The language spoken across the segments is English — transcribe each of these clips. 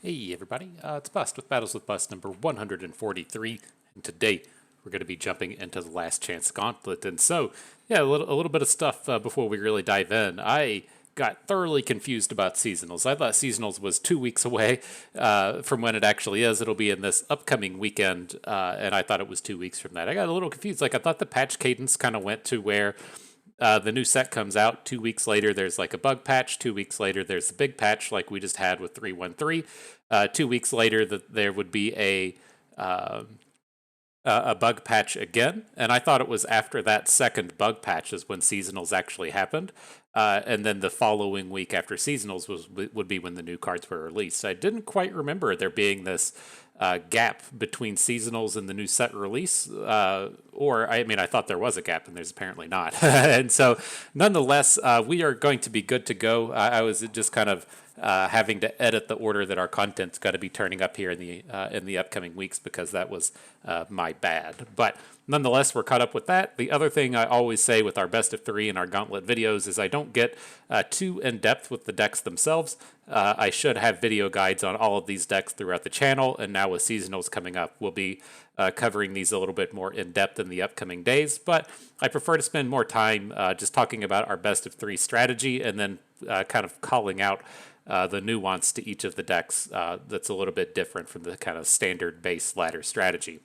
Hey everybody, it's Bust with Battles with Bust number 143, and today we're going to be jumping into the Last Chance Gauntlet. And so, yeah, a little bit of stuff before we really dive in. I got thoroughly confused about seasonals. I thought seasonals was 2 weeks away from when it actually is. It'll be in this upcoming weekend, and I thought it was 2 weeks from that. I got a little confused. Like, I thought the patch cadence kind of went to where the new set comes out 2 weeks later. There's like a bug patch. 2 weeks later, there's the big patch, like we just had with 313. 2 weeks later, there would be a bug patch again, and I thought it was after that second bug patch is when seasonals actually happened, and then the following week after seasonals would be when the new cards were released. I didn't quite remember there being this gap between seasonals and the new set release, or I mean, I thought there was a gap, and there's apparently not. And so, nonetheless, we are going to be good to go. I was just kind of having to edit the order that our content's got to be turning up here in the upcoming weeks because that was my bad. But nonetheless, we're caught up with that. The other thing I always say with our best of three and our Gauntlet videos is I don't get too in depth with the decks themselves. I should have video guides on all of these decks throughout the channel, and now with seasonals coming up, we'll be covering these a little bit more in depth in the upcoming days. But I prefer to spend more time just talking about our best of three strategy and then kind of calling out the nuance to each of the decks that's a little bit different from the kind of standard base ladder strategy.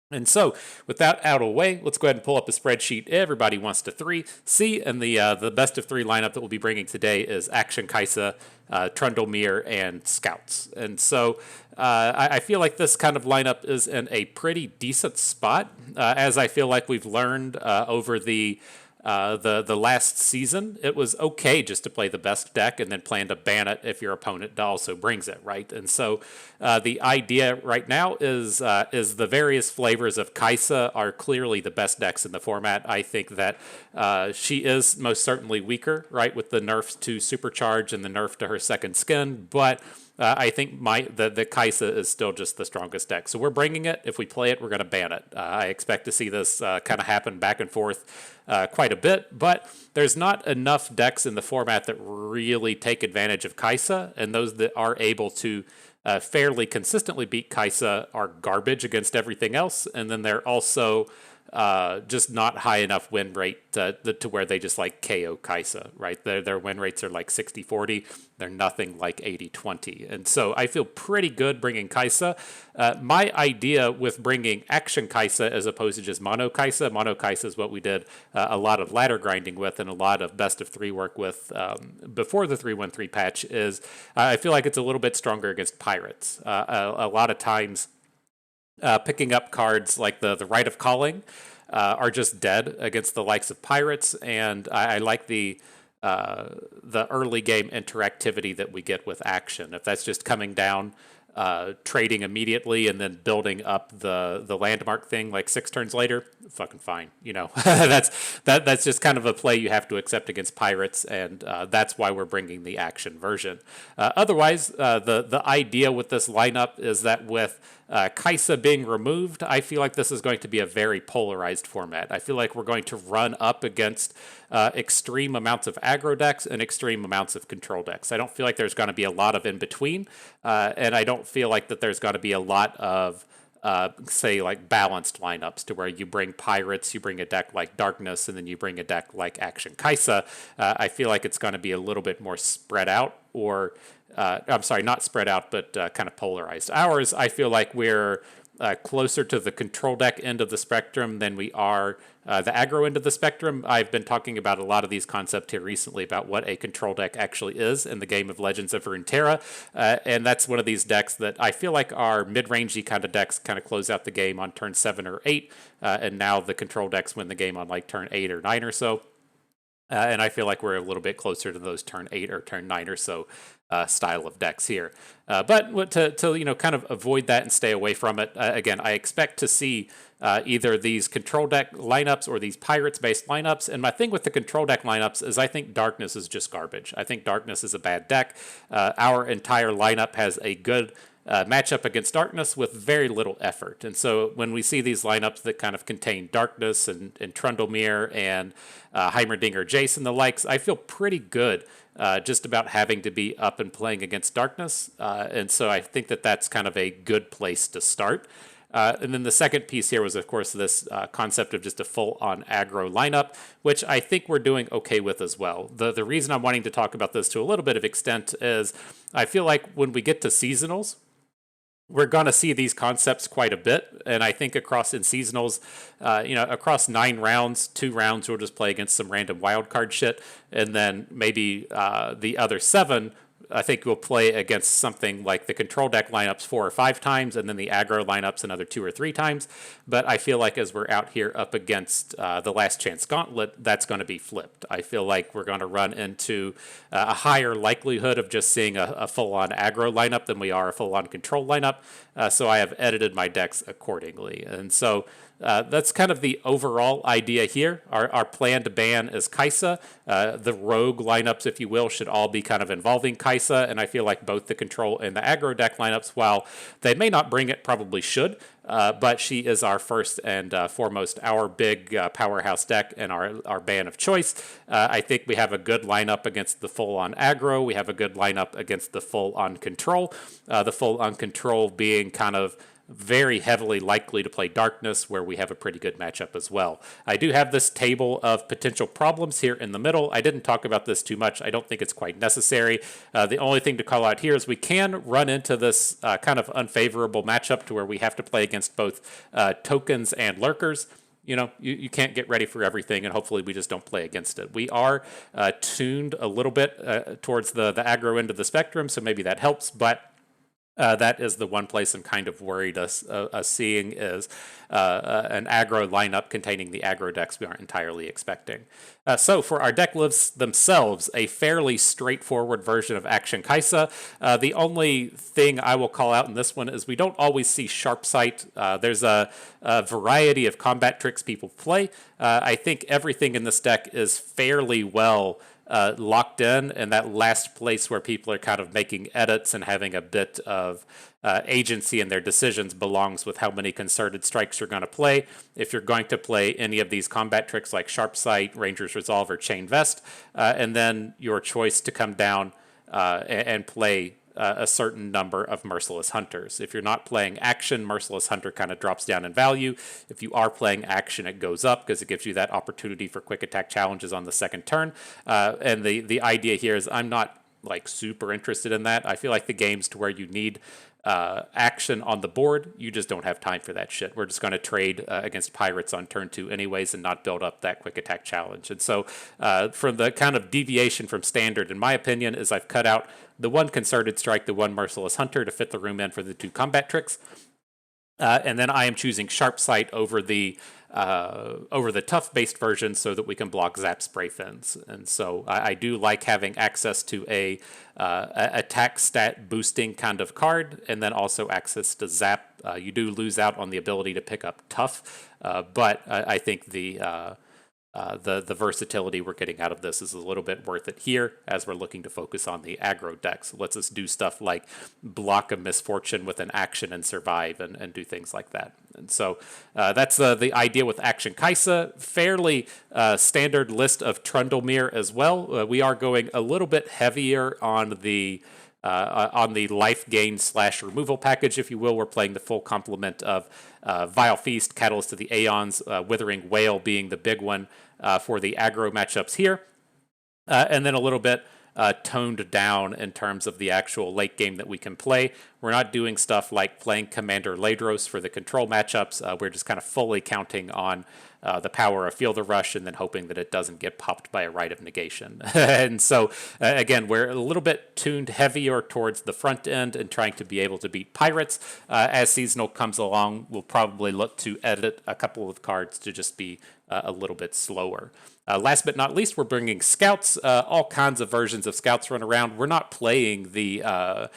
And so, with that out of the way, let's go ahead and pull up a spreadsheet everybody wants to see. And the best of three lineup that we'll be bringing today is Akshan, Kaisa, Tryndamere, and Scouts. And so, I feel like this kind of lineup is in a pretty decent spot, as I feel like we've learned over the last season. It was okay just to play the best deck and then plan to ban it if your opponent also brings it, right? And so the idea right now is the various flavors of Kaisa are clearly the best decks in the format. I think that she is most certainly weaker, right, with the nerfs to Supercharge and the nerf to her second skin, but I think the Kaisa is still just the strongest deck. So we're bringing it. If we play it, we're going to ban it. I expect to see this kind of happen back and forth quite a bit, but there's not enough decks in the format that really take advantage of Kaisa, and those that are able to fairly consistently beat Kaisa are garbage against everything else, and then they're also just not high enough win rate to where they just like KO Kaisa, right? Their win rates are like 60-40. They're nothing like 80-20. And so I feel pretty good bringing Kaisa. My idea with bringing Akshan Kaisa as opposed to just Mono Kaisa is what we did a lot of ladder grinding with and a lot of best of three work with before the 313 patch is I feel like it's a little bit stronger against pirates. A lot of times picking up cards like the Rite of Calling are just dead against the likes of pirates, and I like the early game interactivity that we get with Akshan. If that's just coming down, trading immediately, and then building up the landmark thing like 6 turns later, fucking fine. You know, that's just kind of a play you have to accept against pirates, and that's why we're bringing the Akshan version. Otherwise, the idea with this lineup is that with Kaisa being removed, I feel like this is going to be a very polarized format. I feel like we're going to run up against extreme amounts of aggro decks and extreme amounts of control decks. I don't feel like there's going to be a lot of in between, and I don't feel like that there's going to be a lot of say like balanced lineups to where you bring pirates, you bring a deck like Darkness, and then you bring a deck like Akshan Kaisa. I feel like it's going to be a little bit more spread out, or I'm sorry, not spread out, but kind of polarized. Ours, I feel like we're closer to the control deck end of the spectrum than we are the aggro end of the spectrum. I've been talking about a lot of these concepts here recently about what a control deck actually is in the game of Legends of Runeterra, and that's one of these decks that I feel like are mid-rangey kind of decks kind of close out the game on turn 7 or 8, and now the control decks win the game on like turn 8 or 9 or so. And I feel like we're a little bit closer to those turn 8 or turn 9 or so style of decks here. But to kind of avoid that and stay away from it, again, I expect to see either these control deck lineups or these pirates-based lineups. And my thing with the control deck lineups is I think Darkness is just garbage. I think Darkness is a bad deck. Our entire lineup has a good match up against Darkness with very little effort. And so when we see these lineups that kind of contain Darkness and Trundlemere and Heimerdinger, Jace, and the likes, I feel pretty good just about having to be up and playing against Darkness. And so I think that that's kind of a good place to start. And then the second piece here was, of course, this concept of just a full-on aggro lineup, which I think we're doing okay with as well. The reason I'm wanting to talk about this to a little bit of extent is I feel like when we get to seasonals, we're going to see these concepts quite a bit. And I think across in seasonals, across 9 rounds, 2 rounds, we'll just play against some random wildcard shit. And then maybe the other 7, I think we'll play against something like the control deck lineups 4 or 5 times, and then the aggro lineups another 2 or 3 times. But I feel like as we're out here up against the Last Chance Gauntlet, that's going to be flipped. I feel like we're going to run into a higher likelihood of just seeing a full-on aggro lineup than we are a full-on control lineup. So I have edited my decks accordingly. And so that's kind of the overall idea here. Our planned ban is Kai'Sa. The rogue lineups, if you will, should all be kind of involving Kai'Sa, and I feel like both the control and the aggro deck lineups, while they may not bring it, probably should. But she is our first and foremost, our big powerhouse deck and our ban of choice. I think we have a good lineup against the full-on aggro. We have a good lineup against the full-on control. The full-on control being kind of very heavily likely to play Darkness, where we have a pretty good matchup as well. I do have this table of potential problems here in the middle. I didn't talk about this too much. I don't think it's quite necessary. The only thing to call out here is we can run into this kind of unfavorable matchup to where we have to play against both tokens and lurkers. You can't get ready for everything, and hopefully we just don't play against it. We are tuned a little bit towards the aggro end of the spectrum, so maybe that helps, but that is the one place I'm kind of worried us seeing is an aggro lineup containing the aggro decks we aren't entirely expecting. So for our deck lists themselves, a fairly straightforward version of Akshan Kai'Sa. The only thing I will call out in this one is we don't always see Sharp Sight. There's a variety of combat tricks people play. I think everything in this deck is fairly well locked in, and that last place where people are kind of making edits and having a bit of agency in their decisions belongs with how many concerted strikes you're going to play. If you're going to play any of these combat tricks like Sharp Sight, Ranger's Resolve, or Chain Vest, and then your choice to come down and play a certain number of Merciless Hunters. If you're not playing Akshan, Merciless Hunter kind of drops down in value. If you are playing Akshan, it goes up because it gives you that opportunity for quick attack challenges on the second turn. And the idea here is I'm not like super interested in that. I feel like the games to where you need action on the board, you just don't have time for that shit. We're just going to trade against pirates on turn 2 anyways and not build up that quick attack challenge. And so from the kind of deviation from standard, in my opinion, is I've cut out the one concerted strike, the one Merciless Hunter to fit the room in for the 2 combat tricks. And then I am choosing Sharp Sight over the tough-based version so that we can block Zap Spray Fins. And so I do like having access to a attack stat boosting kind of card, and then also access to Zap. You do lose out on the ability to pick up Tough, but I think the versatility we're getting out of this is a little bit worth it here as we're looking to focus on the aggro decks. It lets us do stuff like block a misfortune with an action and survive and do things like that. And so that's the idea with Akshan Kai'Sa. Fairly standard list of Tryndamere as well. We are going a little bit heavier on the life gain / removal package, if you will. We're playing the full complement of Vile Feast, Catalyst of the Aeons, Withering Whale being the big one for the aggro matchups here. And then a little bit toned down in terms of the actual late game that we can play. We're not doing stuff like playing Commander Ladros for the control matchups. We're just kind of fully counting on the power of Feel the Rush and then hoping that it doesn't get popped by a Rite of Negation. And so, again, we're a little bit tuned heavier towards the front end and trying to be able to beat Pirates. As Seasonal comes along, we'll probably look to edit a couple of cards to just be a little bit slower. Last but not least, we're bringing Scouts. All kinds of versions of Scouts run around. We're not playing the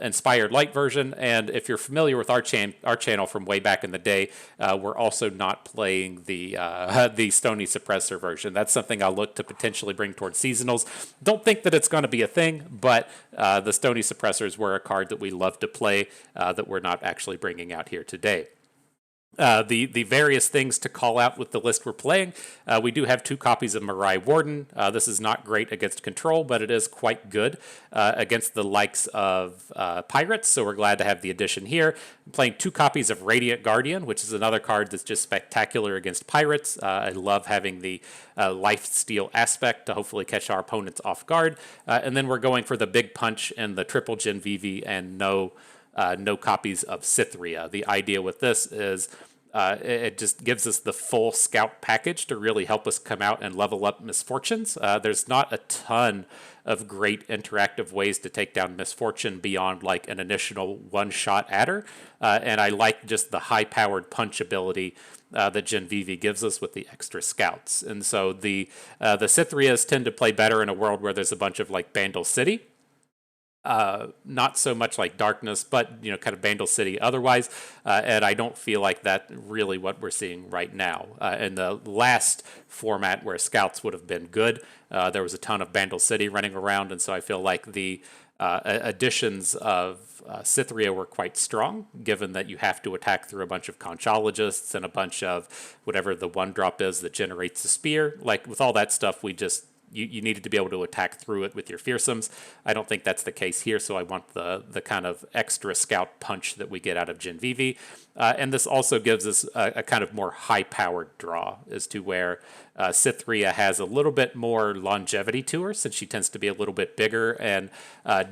Inspired Light version. And if you're familiar with our channel from way back in the day, we're also not playing the the Stony Suppressor version. That's something I'll look to potentially bring towards seasonals. Don't think that it's going to be a thing, but the Stony Suppressors were a card that we love to play that we're not actually bringing out here today. The various things to call out with the list we're playing. We do have 2 copies of Mirai Warden. This is not great against control, but it is quite good against the likes of pirates, so we're glad to have the addition here. I'm playing 2 copies of Radiant Guardian, which is another card that's just spectacular against pirates. I love having the life steal aspect to hopefully catch our opponents off guard. And then we're going for the big punch and the triple Gen VV and no copies of Cytherea. The idea with this is it just gives us the full scout package to really help us come out and level up Misfortunes. There's not a ton of great interactive ways to take down Misfortune beyond like an initial one-shot adder, and I like just the high-powered punch ability that Gen Vivi gives us with the extra scouts. And so the Cythereas tend to play better in a world where there's a bunch of like Bandle City. Not so much like Darkness, but kind of Bandle City otherwise, and I don't feel like that really what we're seeing right now. In the last format where Scouts would have been good, there was a ton of Bandle City running around, and so I feel like the additions of Cytherea were quite strong, given that you have to attack through a bunch of Conchologists and a bunch of whatever the 1-drop is that generates a spear. Like, with all that stuff, you needed to be able to attack through it with your fearsomes. I don't think that's the case here, so I want the kind of extra scout punch that we get out of Gen Vivi. And this also gives us a kind of more high-powered draw as to where Cytherea has a little bit more longevity to her, since she tends to be a little bit bigger and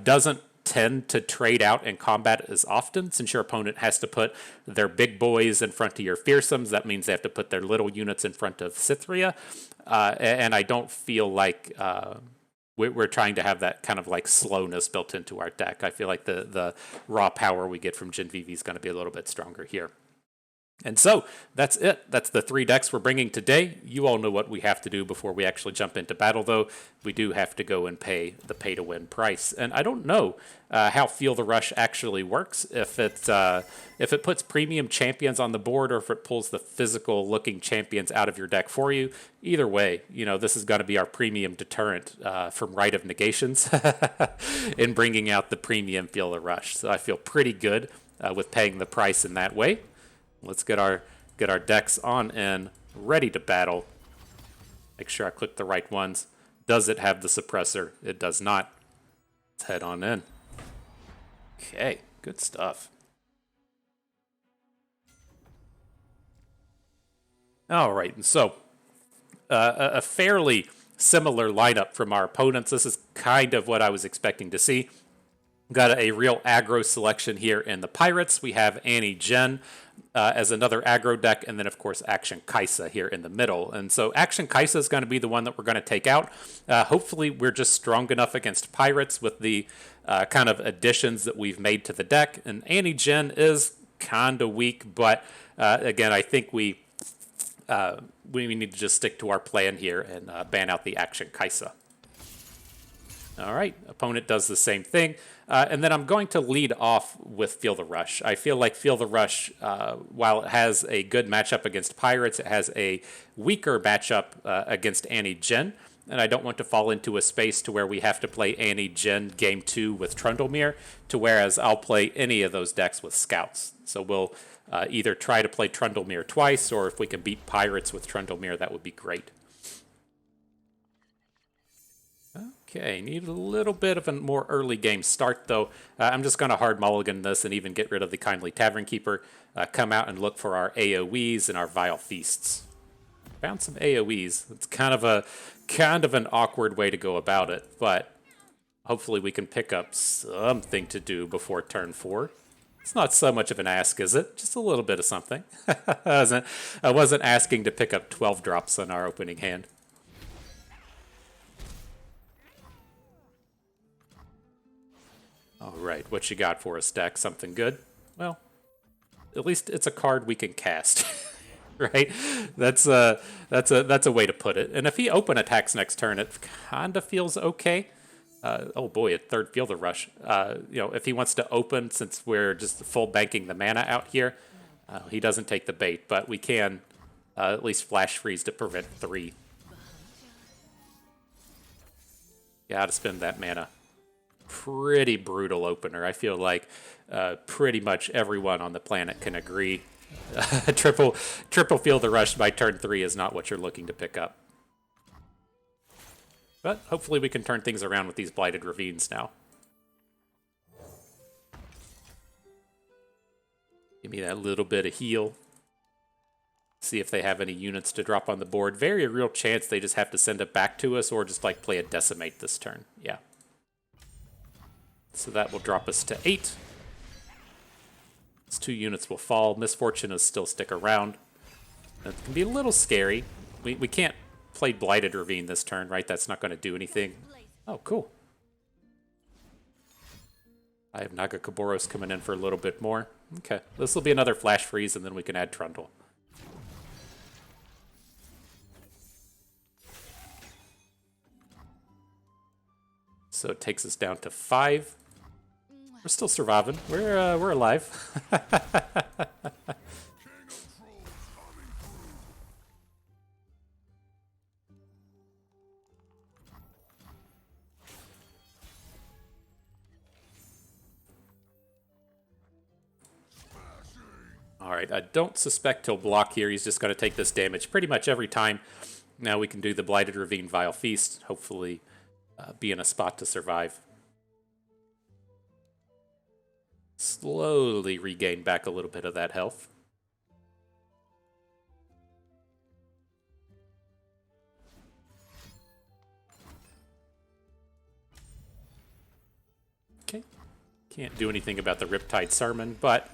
doesn't tend to trade out in combat as often. Since your opponent has to put their big boys in front of your fearsomes, that means they have to put their little units in front of Cytherea. And I don't feel like we're trying to have that kind of like slowness built into our deck. I feel like the raw power we get from Gen Vivi is going to be a little bit stronger here. And so that's it. That's the 3 decks we're bringing today. You all know what we have to do before we actually jump into battle, though. We do have to go and pay the pay-to-win price. And I don't know how Feel the Rush actually works, if it puts premium champions on the board or if it pulls the physical-looking champions out of your deck for you. Either way, this is going to be our premium deterrent from Rite of Negations in bringing out the premium Feel the Rush. So I feel pretty good with paying the price in that way. Let's get our decks on and ready to battle. Make sure I click the right ones. Does it have the suppressor? It does not. Let's head on in. Okay, good stuff. All right, and so a fairly similar lineup from our opponents. This is kind of what I was expecting to see. Got a real aggro selection here in the Pirates. We have Annie Jen as another aggro deck, and then, of course, Akshan Kaisa here in the middle. And so Akshan Kaisa is going to be the one that we're going to take out. Hopefully, we're just strong enough against Pirates with the kind of additions that we've made to the deck. And Annie Jen is kind of weak, but again, I think we need to just stick to our plan here and ban out the Akshan Kaisa. All right, opponent does the same thing. And then I'm going to lead off with Feel the Rush. I feel like Feel the Rush, while it has a good matchup against Pirates, it has a weaker matchup against Annie Jen. And I don't want to fall into a space to where we have to play Annie Jen Game 2 with Trundlemere, to whereas I'll play any of those decks with Scouts. So we'll either try to play Trundlemere twice, or if we can beat Pirates with Trundlemere, that would be great. Okay, need a little bit of a more early game start, though. I'm just going to hard mulligan this and even get rid of the Kindly Tavern Keeper. Come out and look for our AoEs and our Vile Feasts. Found some AoEs. It's kind of an awkward way to go about it, but hopefully we can pick up something to do before turn 4. It's not so much of an ask, is it? Just a little bit of something. I wasn't asking to pick up 12 drops on our opening hand. All right, what you got for us, deck? Something good? Well, at least it's a card we can cast, right? That's a way to put it. And if he open attacks next turn, it kind of feels okay. Oh boy, a third Fielder Rush. You know, if he wants to open, since we're just full banking the mana out here, he doesn't take the bait, but we can at least flash freeze to prevent 3. Gotta spend that mana. Pretty brutal opener. I feel like pretty much everyone on the planet can agree. Triple Fielder Rush by turn 3 is not what you're looking to pick up. But hopefully we can turn things around with these Blighted Ravines now. Give me that little bit of heal. See if they have any units to drop on the board. Very real chance they just have to send it back to us or just like play a Decimate this turn. Yeah. So that will drop us to 8. These 2 units will fall. Misfortune will still stick around. That can be a little scary. We can't play Blighted Ravine this turn, right? That's not going to do anything. Oh, cool. I have Nagakaboros coming in for a little bit more. Okay, this will be another flash freeze, and then we can add Trundle. So it takes us down to 5. We're still surviving. We're alive. All right, I don't suspect he'll block here. He's just going to take this damage pretty much every time. Now we can do the Blighted Ravine Vile Feast. Hopefully be in a spot to survive. Slowly regain back a little bit of that health. Okay, can't do anything about the Riptide Sermon, but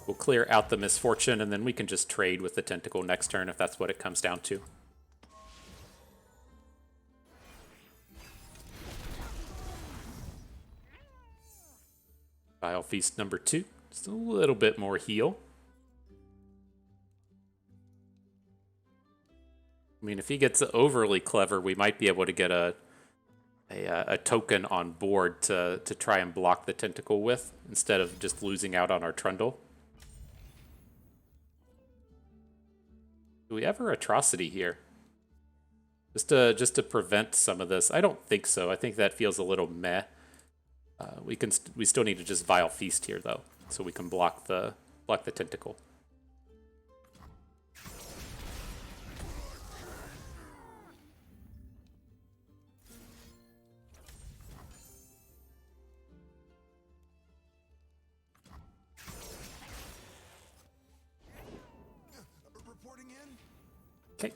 we'll clear out the Misfortune, and then we can just trade with the Tentacle next turn if that's what it comes down to. Vile Feast number 2. Just a little bit more heal. I mean, if he gets overly clever, we might be able to get a token on board to try and block the Tentacle with, instead of just losing out on our Trundle. Do we have our Atrocity here? Just to prevent some of this? I don't think so. I think that feels a little meh. We still need to just Vile Feast here though, so we can block the Tentacle. Okay.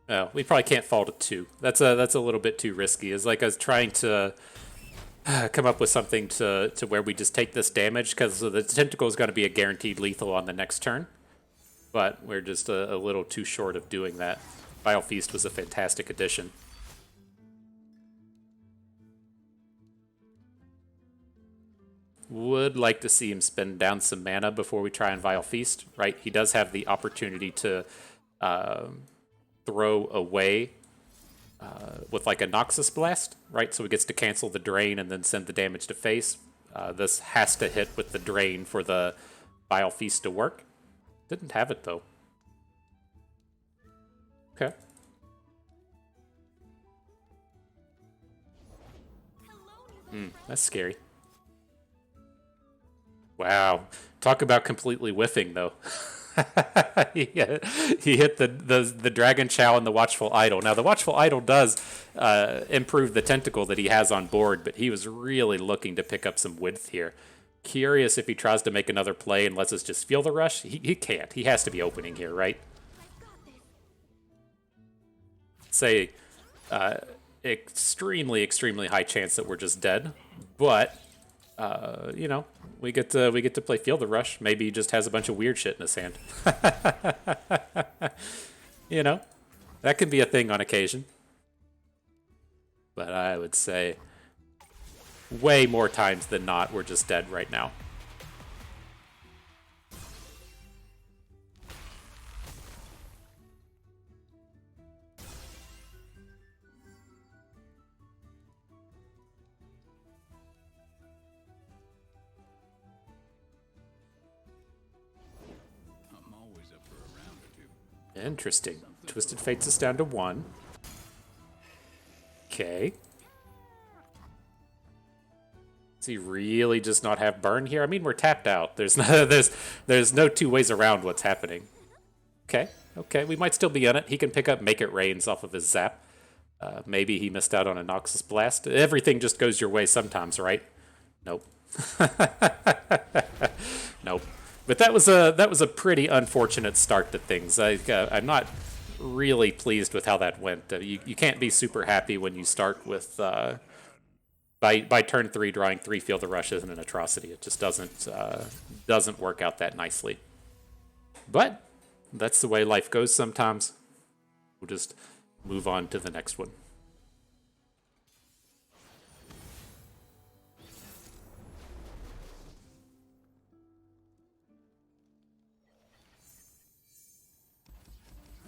Oh, we probably can't fall to 2. That's a little bit too risky. It's like I was trying to come up with something to where we just take this damage, because the Tentacle is going to be a guaranteed lethal on the next turn. But we're just a little too short of doing that. Vile Feast was a fantastic addition. Would like to see him spend down some mana before we try and Vile Feast, right? He does have the opportunity to throw away with like a Noxus Blast, right? So he gets to cancel the drain and then send the damage to face. This has to hit with the drain for the Vile Feast to work. Didn't have it though. Okay. That's scary. Wow. Talk about completely whiffing though. He hit the Dragon Chow and the Watchful Idol. Now, the Watchful Idol does improve the Tentacle that he has on board, but he was really looking to pick up some width here. Curious if he tries to make another play and lets us just feel the rush. He can't. He has to be opening here, right? Say, extremely, extremely high chance that we're just dead, but you know, we get to play Feel the Rush. Maybe he just has a bunch of weird shit in his hand. You know, that can be a thing on occasion. But I would say way more times than not, we're just dead right now. Interesting. Twisted Fates is down to 1. Okay. Does he really just not have burn here? I mean, we're tapped out. There's no, there's no two ways around what's happening. Okay, okay. We might still be on it. He can pick up Make It Rains off of his zap. Maybe he missed out on a Noxus Blast. Everything just goes your way sometimes, right? Nope. Nope. But that was a pretty unfortunate start to things. I'm not really pleased with how that went. You can't be super happy when you start with by turn 3 drawing 3 Field of Rushes and an Atrocity. It just doesn't work out that nicely. But that's the way life goes sometimes. We'll just move on to the next one.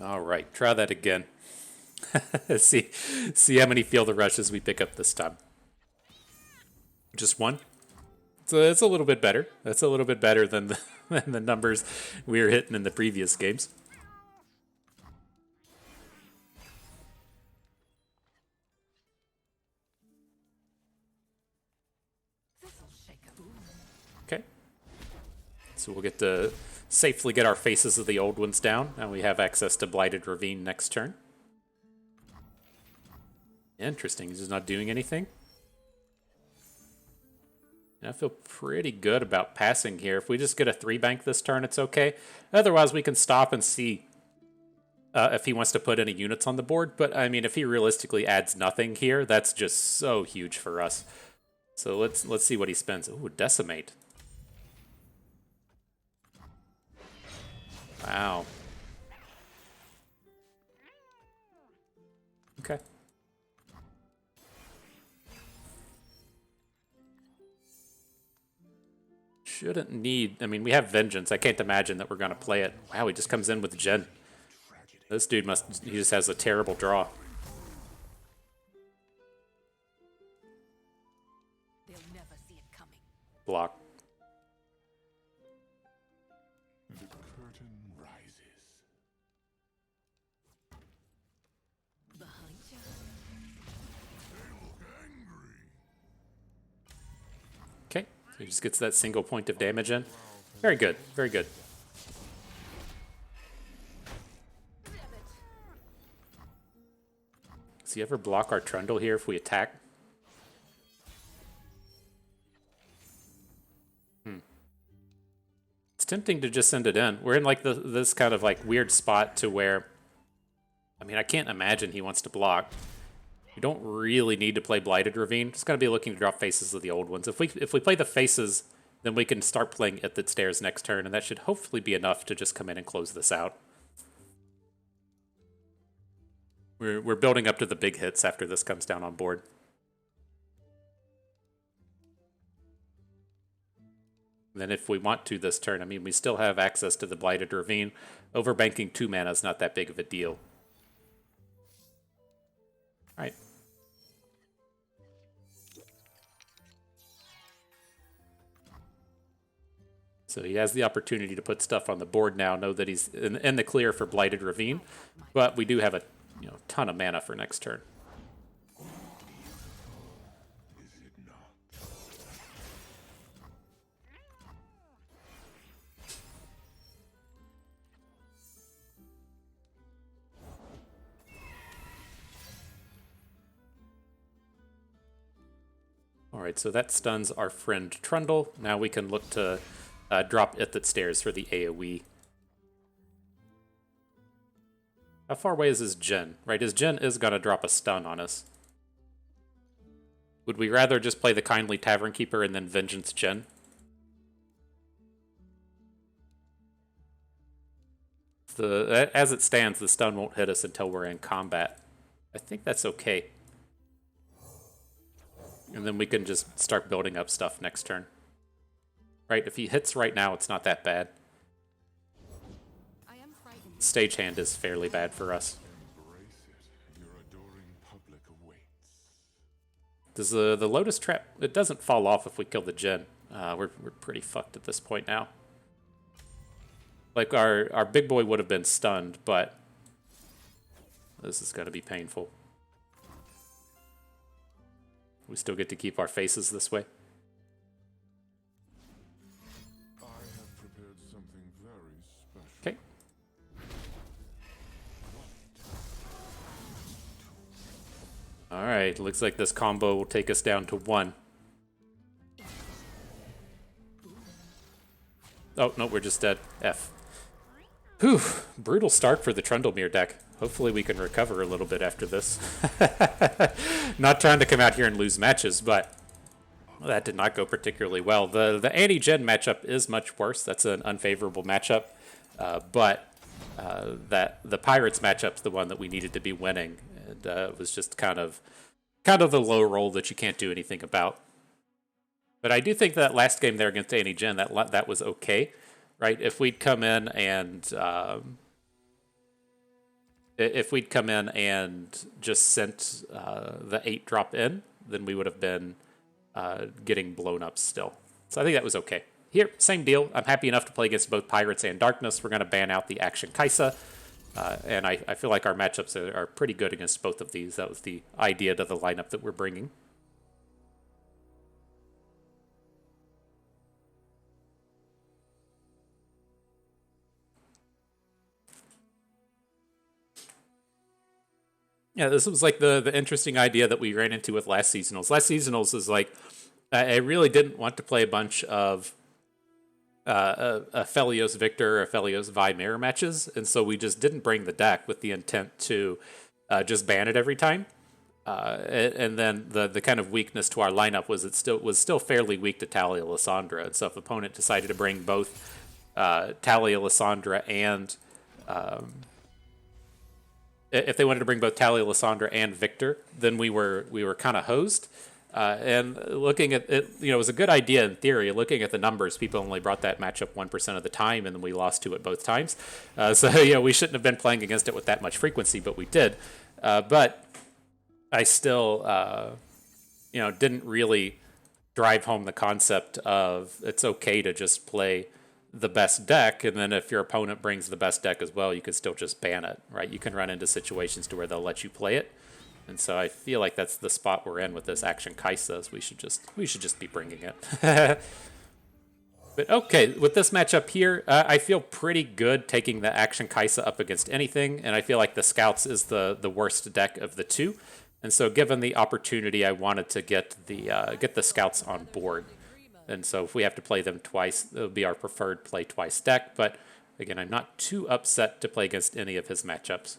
All right, try that again. see how many Field of Rushes we pick up this time. Just one? So it's a little bit better. That's a little bit better than the numbers we were hitting in the previous games. Okay. So we'll get to safely get our Faces of the Old Ones down, and we have access to Blighted Ravine next turn. Interesting. He's just not doing anything. I feel pretty good about passing here. If we just get a 3-bank this turn, it's okay. Otherwise, we can stop and see if he wants to put any units on the board. But, I mean, if he realistically adds nothing here, that's just so huge for us. So let's see what he spends. Ooh, Decimate. Wow. Okay. Shouldn't need... I mean, we have Vengeance. I can't imagine that we're going to play it. Wow, he just comes in with Gen. This dude must... He just has a terrible draw. They'll never see it coming. Block. The curtain rises. Behind you. They look angry. Okay. So he just gets that single point of damage in. Very good. Very good. Does he ever block our Trundle here if we attack? It's tempting to just send it in. We're in like this kind of like weird spot to where, I mean, I can't imagine he wants to block. We don't really need to play Blighted Ravine. Just gotta be looking to drop Faces of the Old Ones. If we play the Faces, then we can start playing It That Stares next turn, and that should hopefully be enough to just come in and close this out. We're building up to the big hits after this comes down on board. Then if we want to this turn, I mean, we still have access to the Blighted Ravine. Overbanking 2 mana is not that big of a deal. All right. So he has the opportunity to put stuff on the board now. Know that he's in the clear for Blighted Ravine, but we do have a ton of mana for next turn. Is it not? All right, so that stuns our friend Trundle. Now we can look to drop It That Stares for the AoE. How far away is his Gen? Right, his Gen is going to drop a stun on us. Would we rather just play the Kindly Tavern Keeper and then Vengeance Gen? As it stands, the stun won't hit us until we're in combat. I think that's okay. And then we can just start building up stuff next turn. Right, if he hits right now, it's not that bad. I am frightened. Stagehand is fairly bad for us. Embrace it. Your adoring public awaits. Does the Lotus Trap... It doesn't fall off if we kill the Gen. We're pretty fucked at this point now. Like, our big boy would have been stunned, but This is going to be painful. We still get to keep our faces this way. I have prepared something very special. Okay. Alright, looks like this combo will take us down to 1. Oh, no, we're just dead. F. Whew, brutal start for the Tryndamere deck. Hopefully we can recover a little bit after this. Not trying to come out here and lose matches, but that did not go particularly well. The anti-gen matchup is much worse. That's an unfavorable matchup. But the Pirates matchup's the one that we needed to be winning. And it was just kind of the low roll that you can't do anything about. But I do think that last game there against anti-gen, that was okay, right? If we'd come in and just sent the 8-drop in, then we would have been getting blown up still. So I think that was okay. Here, same deal. I'm happy enough to play against both Pirates and Darkness. We're going to ban out the Akshan Kaisa. And I feel like our matchups are pretty good against both of these. That was the idea to the lineup that we're bringing. Yeah, this was like the interesting idea that we ran into with last seasonals. Last seasonals is like, I really didn't want to play a bunch of a Felios Victor or Felios Vi mirror matches, and so we just didn't bring the deck with the intent to just ban it every time. And then the kind of weakness to our lineup was it was still fairly weak to Talia Lysandra, and so if opponent decided to bring both Talia Lysandra and if they wanted to bring both Talia Lysandra and Victor, then we were kind of hosed. And looking at it, it was a good idea in theory. Looking at the numbers, people only brought that matchup 1% of the time, and then we lost to it both times. So we shouldn't have been playing against it with that much frequency, but we did. But I still, didn't really drive home the concept of it's okay to just play the best deck, and then if your opponent brings the best deck as well, you can still just ban it, right? You can run into situations to where they'll let you play it. And so I feel like that's the spot we're in with this Akshan Kaisa. We should just be bringing it. But okay, with this matchup here, I feel pretty good taking the Akshan Kaisa up against anything, and I feel like the Scouts is the worst deck of the two. And so given the opportunity, I wanted to get the Scouts on board. And so if we have to play them twice, it'll be our preferred play twice deck. But again, I'm not too upset to play against any of his matchups.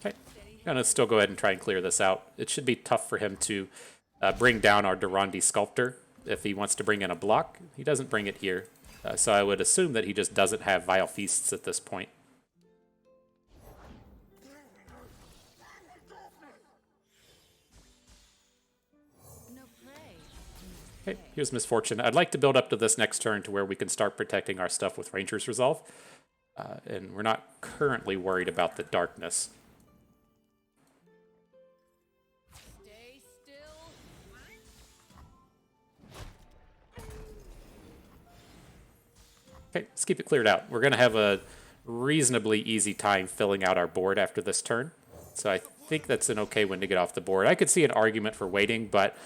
Okay, I'm going to still go ahead and try and clear this out. It should be tough for him to bring down our Durandi Sculptor if he wants to bring in a block. He doesn't bring it here. So I would assume that he just doesn't have Vile Feasts at this point. Okay, here's Misfortune. I'd like to build up to this next turn to where we can start protecting our stuff with Ranger's Resolve. And we're not currently worried about the Darkness. Stay still. Okay, let's keep it cleared out. We're going to have a reasonably easy time filling out our board after this turn. So I think that's an okay one to get off the board. I could see an argument for waiting, but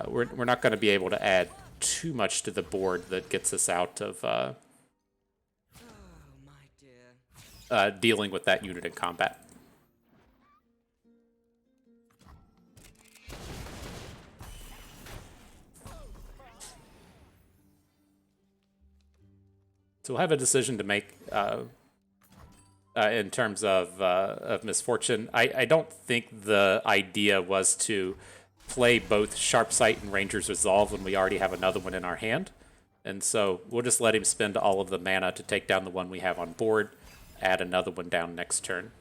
we're not going to be able to add too much to the board that gets us out of dealing with that unit in combat. So we'll have a decision to make in terms of Misfortune. I don't think the idea was to play both Sharpsight and Ranger's Resolve when we already have another one in our hand. And so we'll just let him spend all of the mana to take down the one we have on board, add another one down next turn.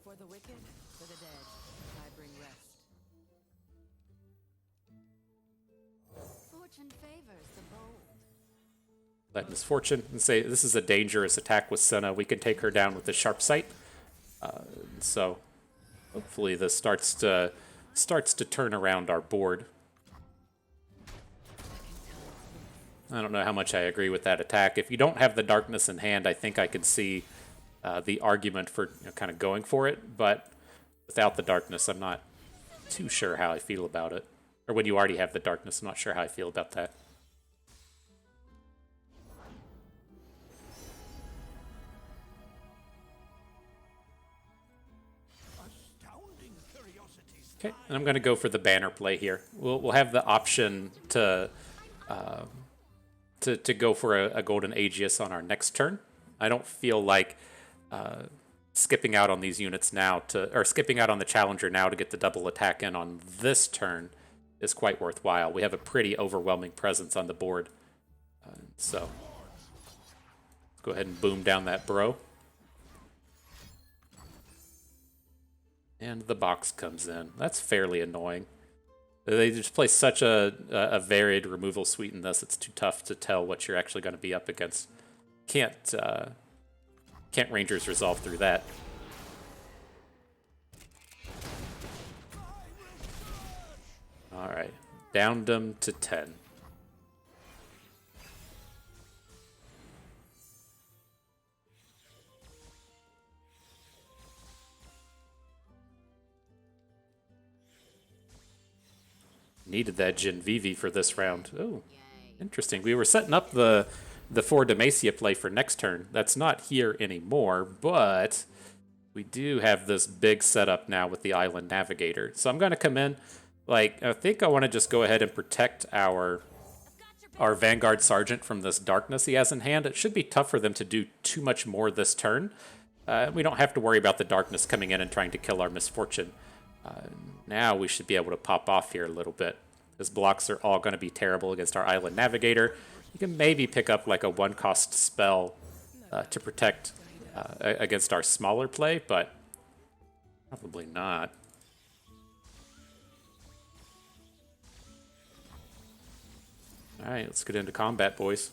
For the wicked, for the dead, I bring rest. Fortune favors the bold. Let Misfortune and say this is a dangerous attack with Senna. We can take her down with the Sharpsight. So hopefully this starts to starts to turn around our board. I don't know how much I agree with that attack. If you don't have the darkness in hand, I think I could see the argument for kind of going for it, but without the darkness, I'm not too sure how I feel about it. Or when you already have the darkness, I'm not sure how I feel about that. Okay, and I'm going to go for the banner play here. We'll have the option to go for a golden Aegis on our next turn. I don't feel like skipping out on these units now or skipping out on the challenger now to get the double attack in on this turn is quite worthwhile. We have a pretty overwhelming presence on the board. So let's go ahead and boom down that bro. And the box comes in. That's fairly annoying. They just play such a varied removal suite in this, it's too tough to tell what you're actually going to be up against. Can't Rangers resolve through that. Alright, downed them to 10. Needed that Jin Vivi for this round. Oh, interesting. We were setting up the 4 Demacia play for next turn. That's not here anymore, but we do have this big setup now with the Island Navigator. So I'm going to come in. Like, I think I want to just go ahead and protect our Vanguard Sergeant from this darkness he has in hand. It should be tough for them to do too much more this turn. We don't have to worry about the darkness coming in and trying to kill our Misfortune. Now we should be able to pop off here a little bit. His blocks are all going to be terrible against our Island Navigator. You can maybe pick up like a 1-cost spell to protect against our smaller play, but probably not. All right, let's get into combat, boys.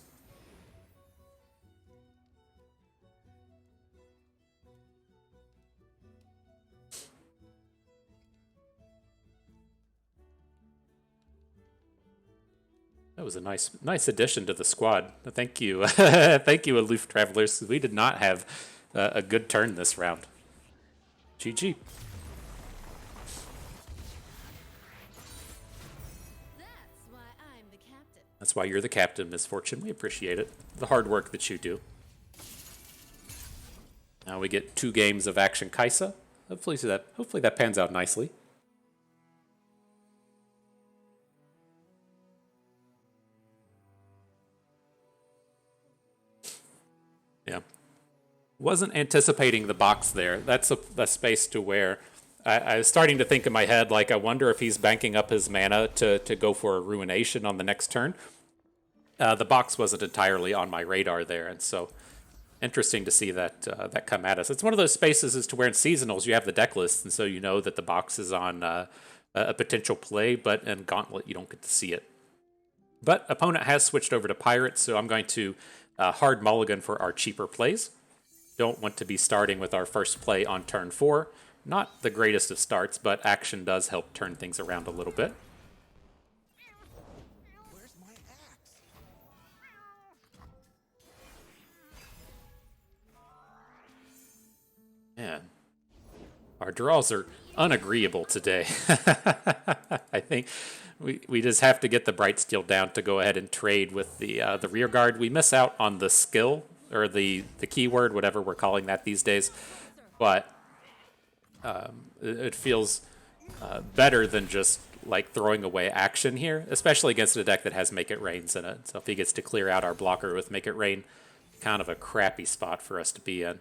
That was a nice addition to the squad. Thank you. Thank you, Aloof Travelers. We did not have a good turn this round. GG. That's why you're the captain, Misfortune. We appreciate it. The hard work that you do. Now we get 2 games of Akshan Kaisa. Hopefully that pans out nicely. Yeah. Wasn't anticipating the box there. That's a space to where I was starting to think in my head, like, I wonder if he's banking up his mana to go for a Ruination on the next turn. The box wasn't entirely on my radar there, and so interesting to see that come at us. It's one of those spaces as to where in seasonals you have the deck list, and so you know that the box is on a potential play, but in Gauntlet you don't get to see it. But opponent has switched over to Pirates, so I'm going to hard mulligan for our cheaper plays. Don't want to be starting with our first play on turn 4. Not the greatest of starts, but action does help turn things around a little bit. Where's my axe? Man, our draws are unagreeable today. I think we just have to get the Bright Steel down to go ahead and trade with the rear guard. We miss out on the skill, or the keyword, whatever we're calling that these days, but it feels better than just like throwing away action here, especially against a deck that has Make It Rains in it. So if he gets to clear out our blocker with Make It Rain, kind of a crappy spot for us to be in.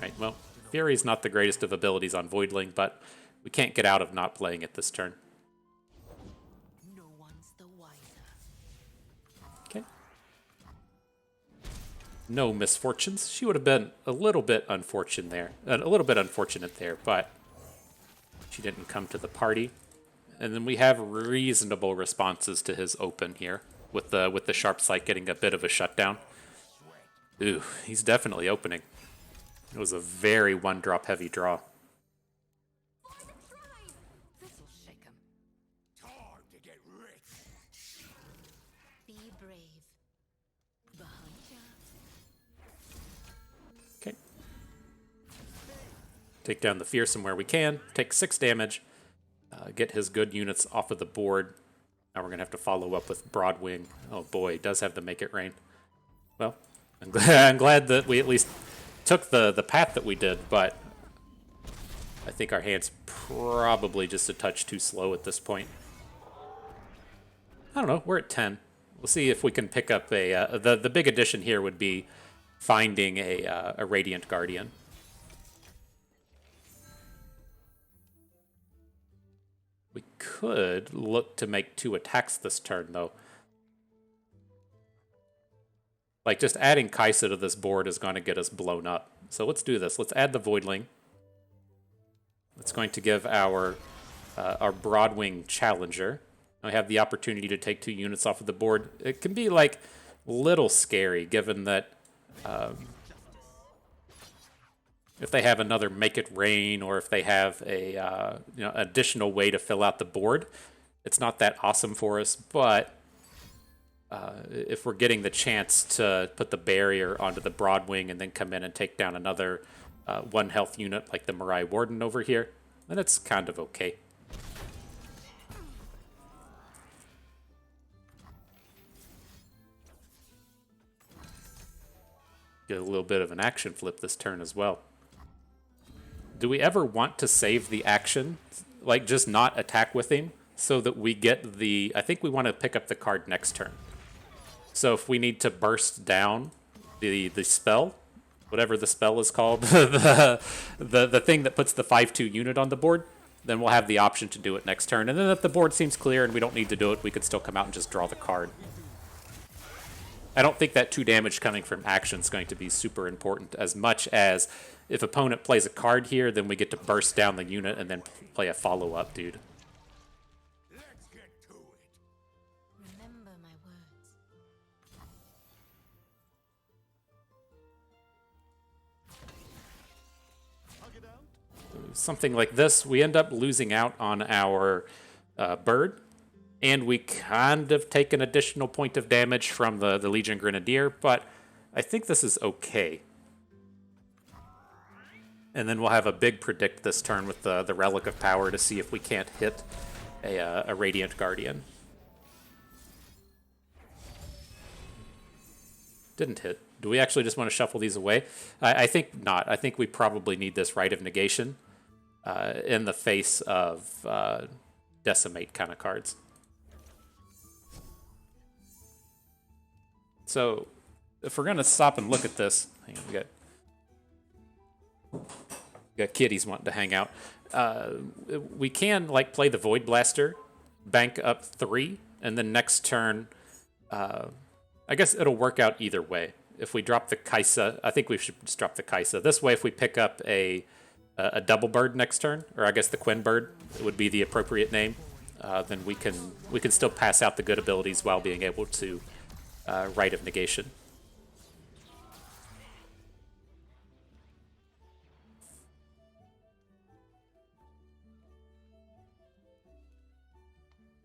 Right, well, Fury's not the greatest of abilities on Voidling, but we can't get out of not playing it this turn. No one's the wiser. Okay. No misfortunes. She would have been a little bit unfortunate there, but she didn't come to the party. And then we have reasonable responses to his open here, with the Sharp Sight getting a bit of a shutdown. Ooh, he's definitely opening. It was a very 1-drop heavy draw. Be brave. Behind ya. Okay. Take down the Fearsome where we can. Take 6 damage. Get his good units off of the board. Now we're going to have to follow up with Broadwing. Oh boy, he does have the Make It Rain. Well, I'm glad that we at least took the path that we did, but I think our hand's probably just a touch too slow at this point. I don't know, we're at 10. We'll see if we can pick up a... the big addition here would be finding a Radiant Guardian. We could look to make 2 attacks this turn, though. Like, just adding Kaisa to this board is going to get us blown up. So let's do this. Let's add the Voidling. It's going to give our Broadwing Challenger. We have the opportunity to take 2 units off of the board. It can be, like, a little scary, given that if they have another Make It Rain, or if they have a additional way to fill out the board, it's not that awesome for us. But if we're getting the chance to put the barrier onto the Broadwing and then come in and take down another 1 health unit like the Mirai Warden over here, then it's kind of okay. Get a little bit of an action flip this turn as well. Do we ever want to save the action? Like, just not attack with him so that we get the... I think we want to pick up the card next turn. So if we need to burst down the spell, whatever the spell is called, the thing that puts the 5/2 unit on the board, then we'll have the option to do it next turn. And then if the board seems clear and we don't need to do it, we could still come out and just draw the card. I don't think that 2 damage coming from action is going to be super important, as much as if opponent plays a card here, then we get to burst down the unit and then play a follow-up, dude. Let's get to it. Remember my words. Something like this, we end up losing out on our bird, and we kind of take an additional point of damage from the Legion Grenadier, but I think this is okay. And then we'll have a big predict this turn with the Relic of Power to see if we can't hit a Radiant Guardian. Didn't hit. Do we actually just want to shuffle these away? I think not. I think we probably need this Rite of Negation in the face of Decimate kind of cards. So if we're going to stop and look at this, hang on, we got kitties wanting to hang out. We can like play the Void Blaster, bank up 3, and then next turn, I guess it'll work out either way. If we drop the Kaisa, I think we should just drop the Kaisa. This way, if we pick up a double bird next turn, or I guess the Quinn bird would be the appropriate name, then we can still pass out the good abilities while being able to Rite of Negation.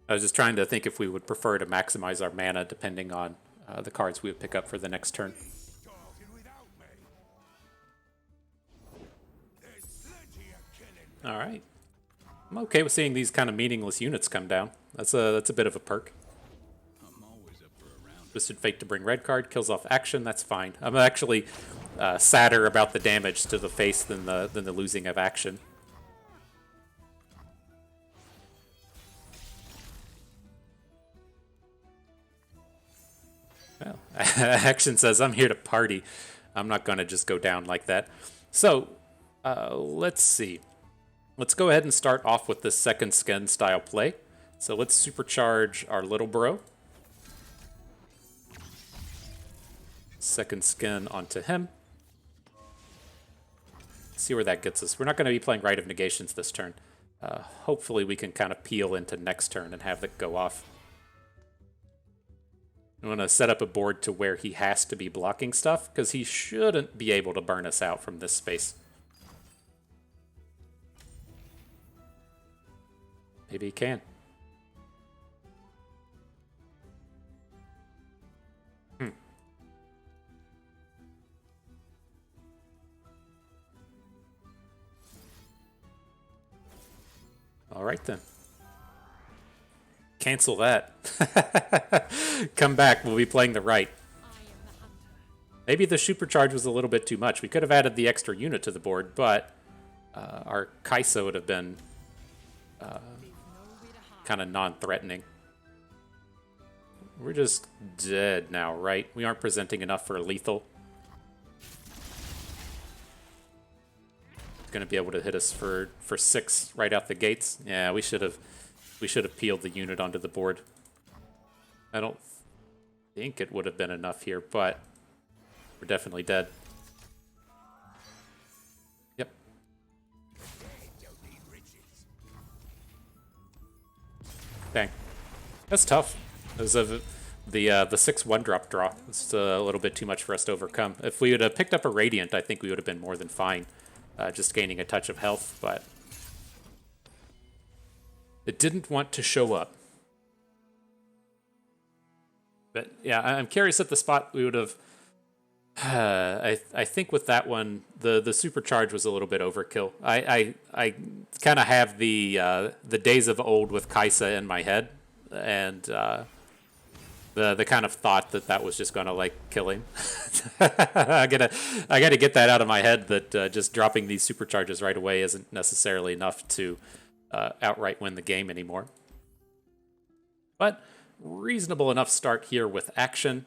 I was just trying to think if we would prefer to maximize our mana depending on the cards we would pick up for the next turn. Talking without me. There's plenty of killing. All right. I'm okay with seeing these kind of meaningless units come down. That's a bit of a perk. I'm always up for a round. Twisted Fate to bring red card, kills off action, that's fine. I'm actually sadder about the damage to the face than the losing of action. Well, Action says, I'm here to party. I'm not going to just go down like that. So, let's see. Let's go ahead and start off with this second skin style play. So let's supercharge our little bro. Second skin onto him. See where that gets us. We're not going to be playing Rite of Negations this turn. Hopefully we can kind of peel into next turn and have it go off. I'm going to set up a board to where he has to be blocking stuff, because he shouldn't be able to burn us out from this space. Maybe he can. All right then. Cancel that. Come back. We'll be playing the right. Maybe the supercharge was a little bit too much. We could have added the extra unit to the board, but our Kai'Sa would have been kind of non-threatening. We're just dead now, right? We aren't presenting enough for a lethal. Going to be able to hit us for 6 right out the gates. Yeah, we should have peeled the unit onto the board. I don't think it would have been enough here, but we're definitely dead. Yep. Dang. That's tough. Because of the 6/1 drop draw. It's a little bit too much for us to overcome. If we would have picked up a Radiant, I think we would have been more than fine. Just gaining a touch of health, but it didn't want to show up. But yeah, I'm curious at the spot we would have. I think with that one, the supercharge was a little bit overkill. I kind of have the days of old with Kai'Sa in my head, and the kind of thought that was just gonna like kill him. I gotta get that out of my head that just dropping these supercharges right away isn't necessarily enough to outright win the game anymore. But reasonable enough start here with Akshan.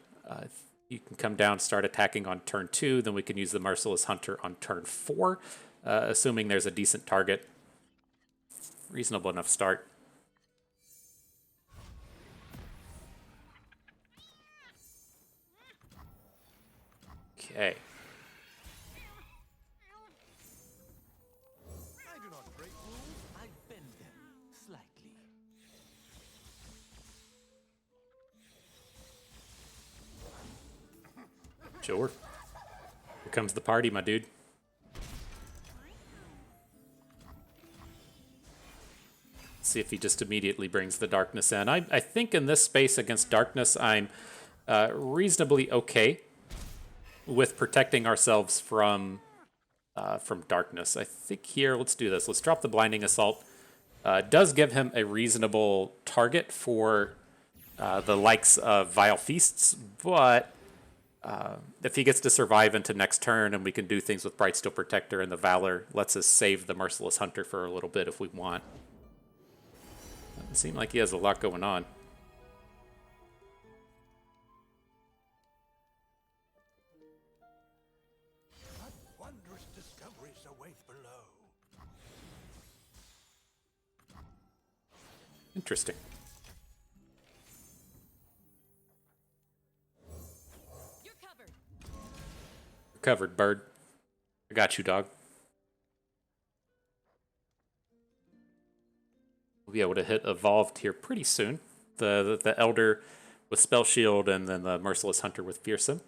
You can come down, start attacking on turn 2, then we can use the Merciless Hunter on turn 4, assuming there's a decent target. Reasonable enough start. Okay. I do not break rules, I bend them slightly. Sure. Here comes the party, my dude. See if he just immediately brings the darkness in. I think in this space against darkness, I'm reasonably okay with protecting ourselves from darkness. I think here, let's do this. Let's drop the Blinding Assault. Does give him a reasonable target for the likes of Vile Feasts, but if he gets to survive into next turn and we can do things with Brightsteel Protector and the Valor, lets us save the Merciless Hunter for a little bit if we want. Doesn't seem like he has a lot going on. What wondrous discoveries await below. Interesting. You're covered. You're covered, bird. I got you, dog. We'll be able to hit Evolved here pretty soon. The Elder with Spell Shield and then the Merciless Hunter with Fearsome.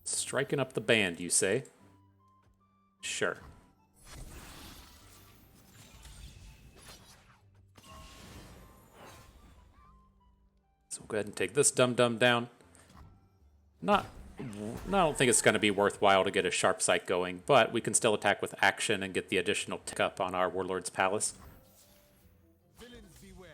Striking up the band, you say? Sure. So we'll go ahead and take this dum-dum down. I don't think it's going to be worthwhile to get a Sharp Sight going, but we can still attack with Akshan and get the additional tick up on our Warlord's Palace. Villains beware.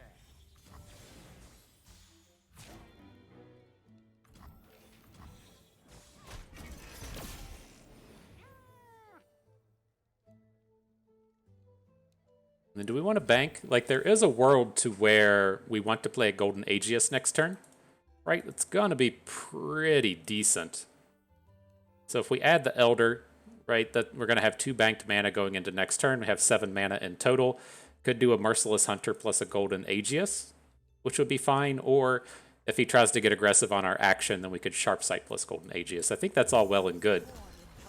And then do we want to bank? Like, there is a world to where we want to play a Golden Aegis next turn, right? It's going to be pretty decent. So if we add the Elder, right, that we're going to have 2 banked mana going into next turn. We have 7 mana in total. Could do a Merciless Hunter plus a Golden Aegis, which would be fine. Or if he tries to get aggressive on our action, then we could Sharp Sight plus Golden Aegis. I think that's all well and good.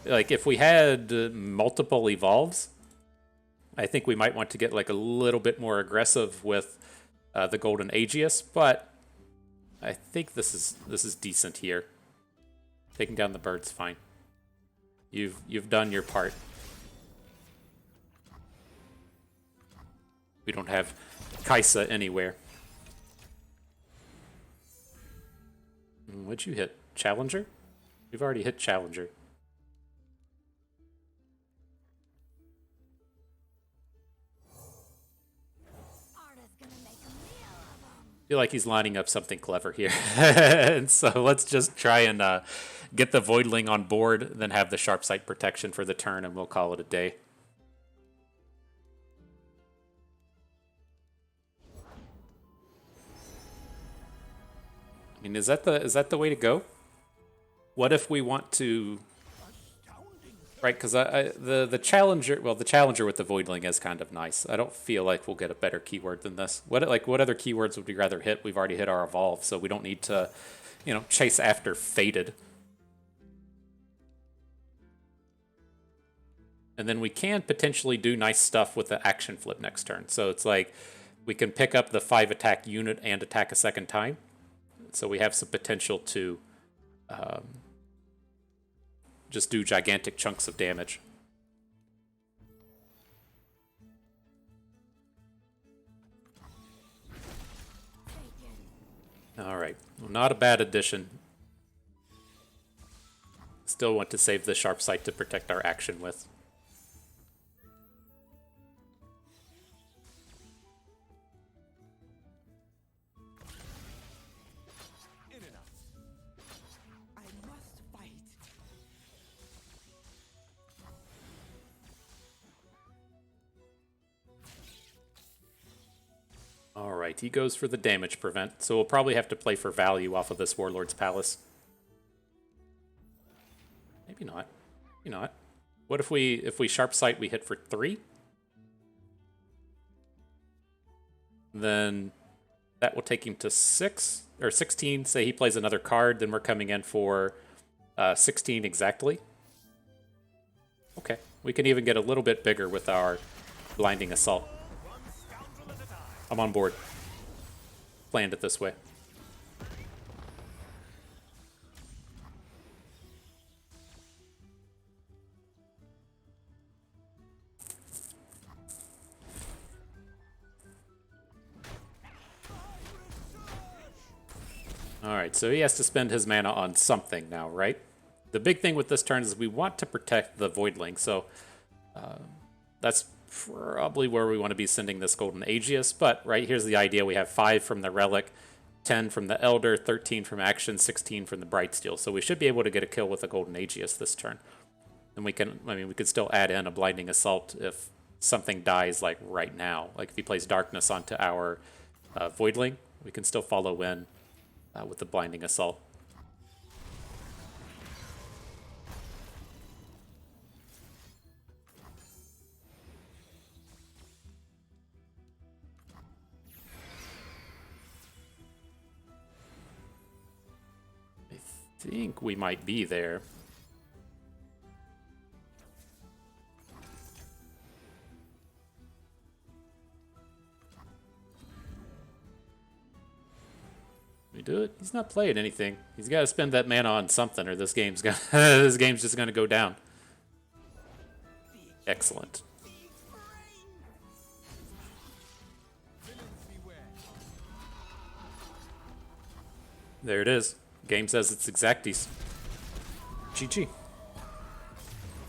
Like, if we had multiple Evolves, I think we might want to get like a little bit more aggressive with the Golden Aegis, but I think this is decent here. Taking down the bird's fine. You've done your part. We don't have Kai'Sa anywhere. What'd you hit? Challenger? We've already hit Challenger. feel like he's lining up something clever here. And so let's just try and get the Voidling on board, then have the Sharp Sight protection for the turn, and we'll call it a day. I mean, is that the way to go? What if we want to, right? Because the challenger, well, the challenger with the Voidling is kind of nice. I don't feel like we'll get a better keyword than this. What other keywords would we rather hit? We've already hit our evolve, so we don't need to, chase after Fated. And then we can potentially do nice stuff with the action flip next turn. So it's like we can pick up the 5 attack unit and attack a second time. So we have some potential to just do gigantic chunks of damage. All right, well, not a bad addition. Still want to save the Sharp Sight to protect our action with. Alright, he goes for the damage prevent, so we'll probably have to play for value off of this Warlord's Palace. Maybe not. Maybe not. What if we Sharp Sight, we hit for 3? Then that will take him to 6, or 16. Say he plays another card, then we're coming in for 16 exactly. Okay, we can even get a little bit bigger with our Blinding Assault. I'm on board. Planned it this way. Alright, so he has to spend his mana on something now, right? The big thing with this turn is we want to protect the Voidling, so that's probably where we want to be sending this Golden Aegis, but right, here's the idea. We have 5 from the Relic, 10 from the Elder, 13 from Action, 16 from the Brightsteel, so we should be able to get a kill with a Golden Aegis this turn. And we could still add in a Blinding Assault if something dies, like right now. Like if he plays Darkness onto our Voidling, we can still follow in with the Blinding Assault. I think we might be there. We do it. He's not playing anything. He's got to spend that mana on something, or this game's this game's just gonna go down. Excellent. There it is. Game says it's exacties. GG.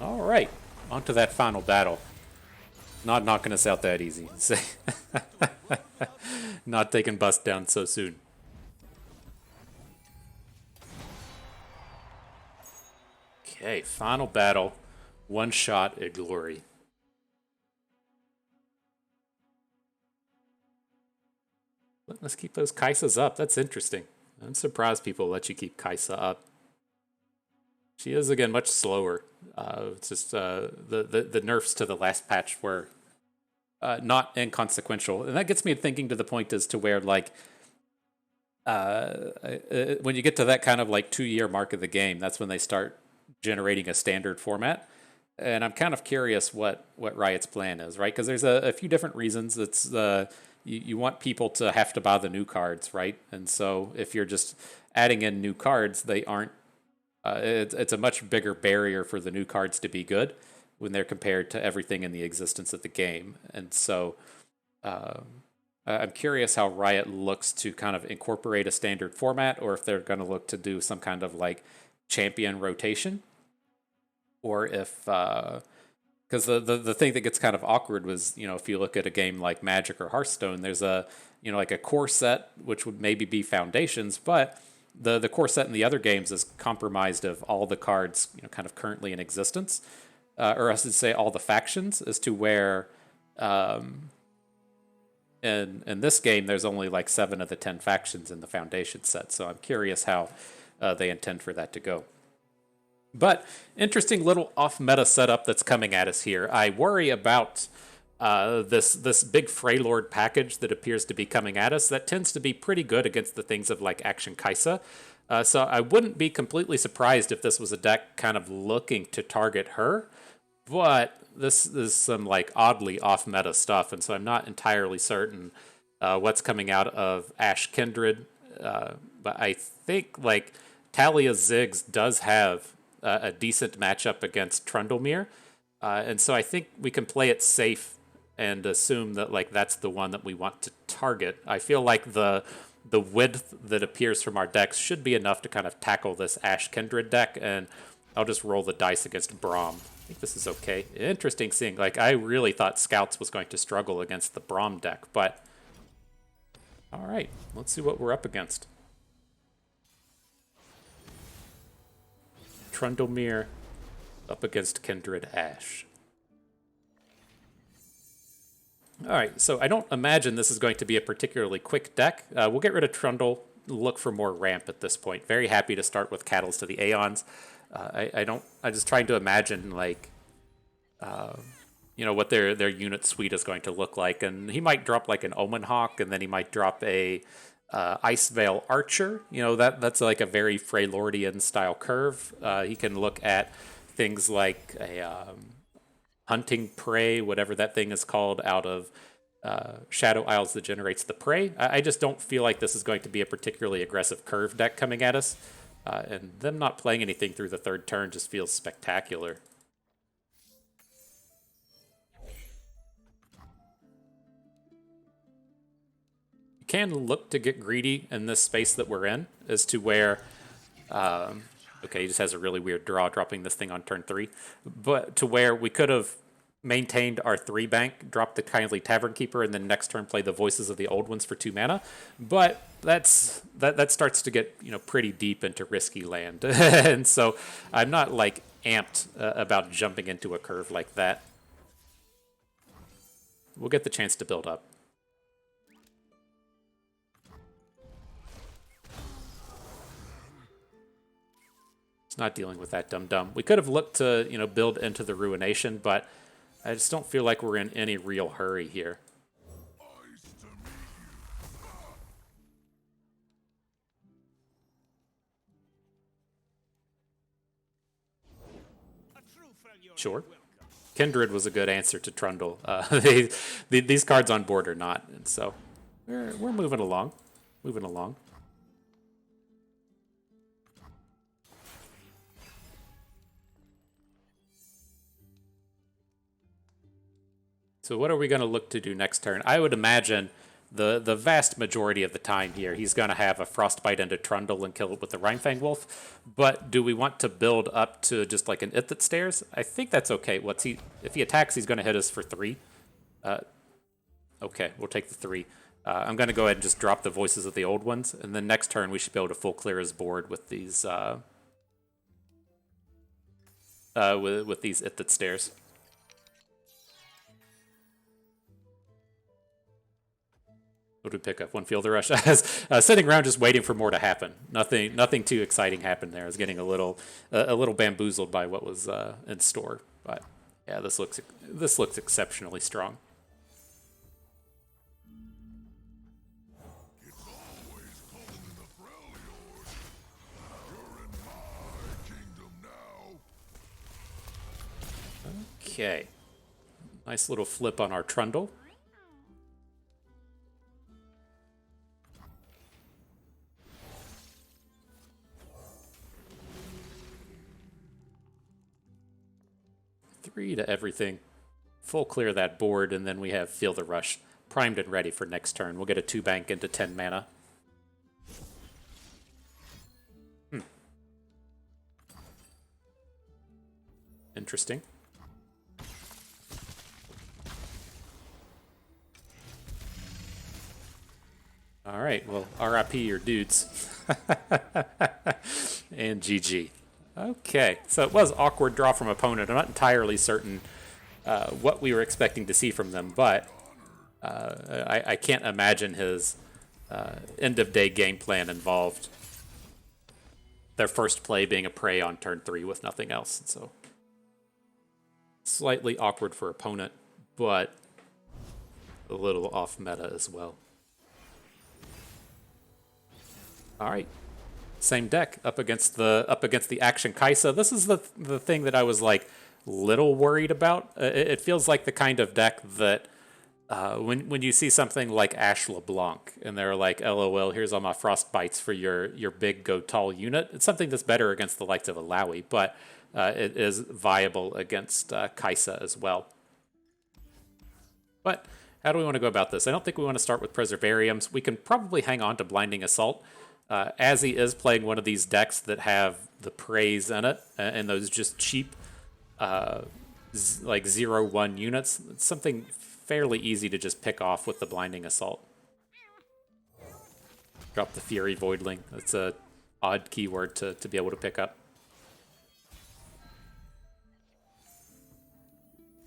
All right, on to that final battle. Not knocking us out that easy. Not taking bust down so soon. Okay, final battle. One shot at glory. Let's keep those Kaisas up. That's interesting. I'm surprised people let you keep Kaisa up. She is, again, much slower. It's just the nerfs to the last patch were not inconsequential. And that gets me thinking to the point as to where, like, when you get to that kind of, like, 2-year mark of the game, that's when they start generating a standard format. And I'm kind of curious what Riot's plan is, right? Because there's a few different reasons. It's you want people to have to buy the new cards, right? And so if you're just adding in new cards, they aren't. It's a much bigger barrier for the new cards to be good when they're compared to everything in the existence of the game. And so I'm curious how Riot looks to kind of incorporate a standard format, or if they're going to look to do some kind of like champion rotation, or if Because the thing that gets kind of awkward was, if you look at a game like Magic or Hearthstone, there's a, like a core set, which would maybe be Foundations, but the core set in the other games is compromised of all the cards, kind of currently in existence, or I should say all the factions, as to where in this game there's only like 7 of the 10 factions in the Foundation set. So I'm curious how they intend for that to go. But interesting little off-meta setup that's coming at us here. I worry about this big Freylord package that appears to be coming at us. That tends to be pretty good against the things of like Akshan Kaisa. So I wouldn't be completely surprised if this was a deck kind of looking to target her. But this is some like oddly off-meta stuff, and so I'm not entirely certain what's coming out of Ash Kindred. But I think like Talia Ziggs does have a decent matchup against Trundlemere, and so I think we can play it safe and assume that like that's the one that we want to target. I feel like the width that appears from our decks should be enough to kind of tackle this Ash Kindred deck, and I'll just roll the dice against Braum. I think this is okay. Interesting seeing, like, I really thought Scouts was going to struggle against the Braum deck, but all right, let's see what we're up against. Trundlemere up against Kindred Ash. All right, so I don't imagine this is going to be a particularly quick deck. We'll get rid of Trundle, look for more ramp at this point. Very happy to start with Cattles to the Aeons. I'm just trying to imagine like, what their unit suite is going to look like, and he might drop like an Omen Hawk, and then he might drop a Ice Veil Archer. That's like a very Freylordian style curve. He can look at things like a Hunting Prey, whatever that thing is called, out of Shadow Isles that generates the prey. I just don't feel like this is going to be a particularly aggressive curve deck coming at us. And them not playing anything through the third turn just feels spectacular. You can look to get greedy in this space that we're in, as to where, okay, he just has a really weird draw dropping this thing on turn 3, but to where we could have maintained our 3 bank, dropped the Kindly Tavern Keeper, and then next turn play the Voices of the Old Ones for 2 mana. But that starts to get pretty deep into risky land, and so I'm not like amped about jumping into a curve like that. We'll get the chance to build up. It's not dealing with that dum-dum. We could have looked to build into the Ruination, but I just don't feel like we're in any real hurry here. Sure. Kindred was a good answer to Trundle. These cards on board are not, and so we're moving along. Moving along. So what are we going to look to do next turn? I would imagine the vast majority of the time here, he's going to have a Frostbite into Trundle and kill it with the Rhymefang Wolf. But do we want to build up to just like an It That Stares? I think that's okay. If he attacks, he's going to hit us for 3. Okay, we'll take the 3. I'm going to go ahead and just drop the Voices of the Old Ones, and then next turn we should be able to full clear his board with these with these It That Stares. What did we pick up? One Fielder Rush. I was sitting around just waiting for more to happen. Nothing too exciting happened there. I was getting a little bamboozled by what was in store. But yeah, this looks exceptionally strong. It's always cold in the Freljord. You're in my kingdom now. Okay, nice little flip on our Trundle. Three to everything. Full clear that board, and then we have Feel the Rush primed and ready for next turn. We'll get a 2 bank into 10 mana. Interesting. All right, well, RIP your dudes. And GG. Okay, so it was awkward draw from opponent. I'm not entirely certain what we were expecting to see from them, but I can't imagine his end-of-day game plan involved their first play being a prey on turn 3 with nothing else. So slightly awkward for opponent, but a little off meta as well. All right, same deck up against the Akshan Kaisa. This is the thing that I was like little worried about. It feels like the kind of deck that when you see something like Ash LeBlanc and they're like, LOL, here's all my Frostbites for your big go tall unit. It's something that's better against the likes of Alawi, but it is viable against Kaisa as well. But how do we want to go about this? I don't think we want to start with Preservariums. We can probably hang on to Blinding Assault. As he is playing one of these decks that have the praise in it, and those just cheap, like 0/1 units, it's something fairly easy to just pick off with the Blinding Assault. Drop the Fury Voidling. That's a odd keyword to be able to pick up.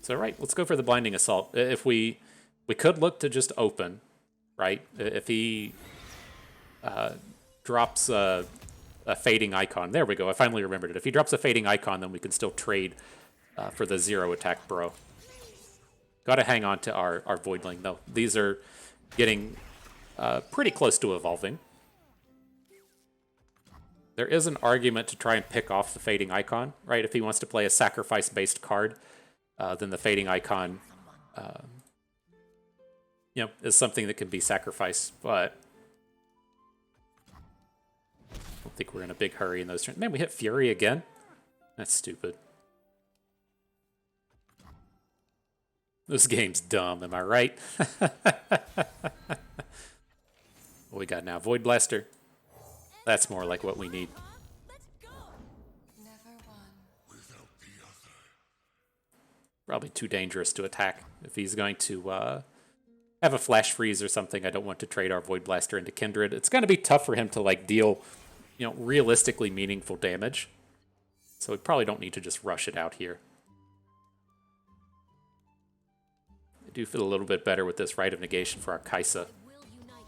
So right, let's go for the Blinding Assault. If we could look to just open, right? If he drops a Fading Icon. There we go. I finally remembered it. If he drops a Fading Icon, then we can still trade for the 0 attack bro. Got to hang on to our Voidling, though. These are getting pretty close to evolving. There is an argument to try and pick off the Fading Icon, right? If he wants to play a sacrifice-based card, then the Fading Icon is something that can be sacrificed, but I don't think we're in a big hurry in those turns. Man, we hit Fury again? That's stupid. This game's dumb, am I right? What we got now? Void Blaster. That's more like what we need. Probably too dangerous to attack. If he's going to have a Flash Freeze or something, I don't want to trade our Void Blaster into Kindred. It's going to be tough for him to like deal realistically meaningful damage. So we probably don't need to just rush it out here. I do feel a little bit better with this Rite of Negation for our Kaisa.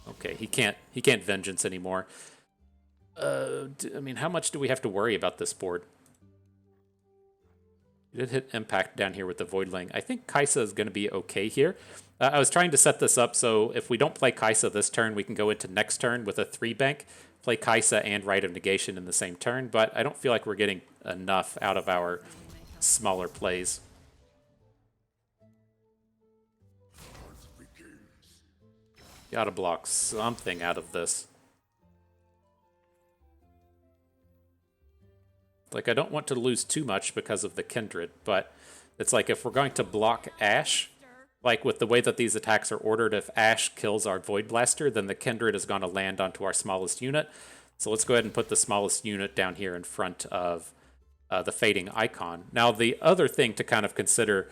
Okay, he can't Vengeance anymore. I mean, how much do we have to worry about this board? We did hit Impact down here with the Voidling. I think Kaisa is going to be okay here. I was trying to set this up so if we don't play Kaisa this turn, we can go into next turn with a 3-bank, play Kaisa and Rite of Negation in the same turn, but I don't feel like we're getting enough out of our smaller plays. Gotta block something out of this. Like, I don't want to lose too much because of the Kindred, but it's like if we're going to block Ash, like with the way that these attacks are ordered, if Ash kills our Void Blaster, then the Kindred is going to land onto our smallest unit. So let's go ahead and put the smallest unit down here in front of the Fading Icon. Now, the other thing to kind of consider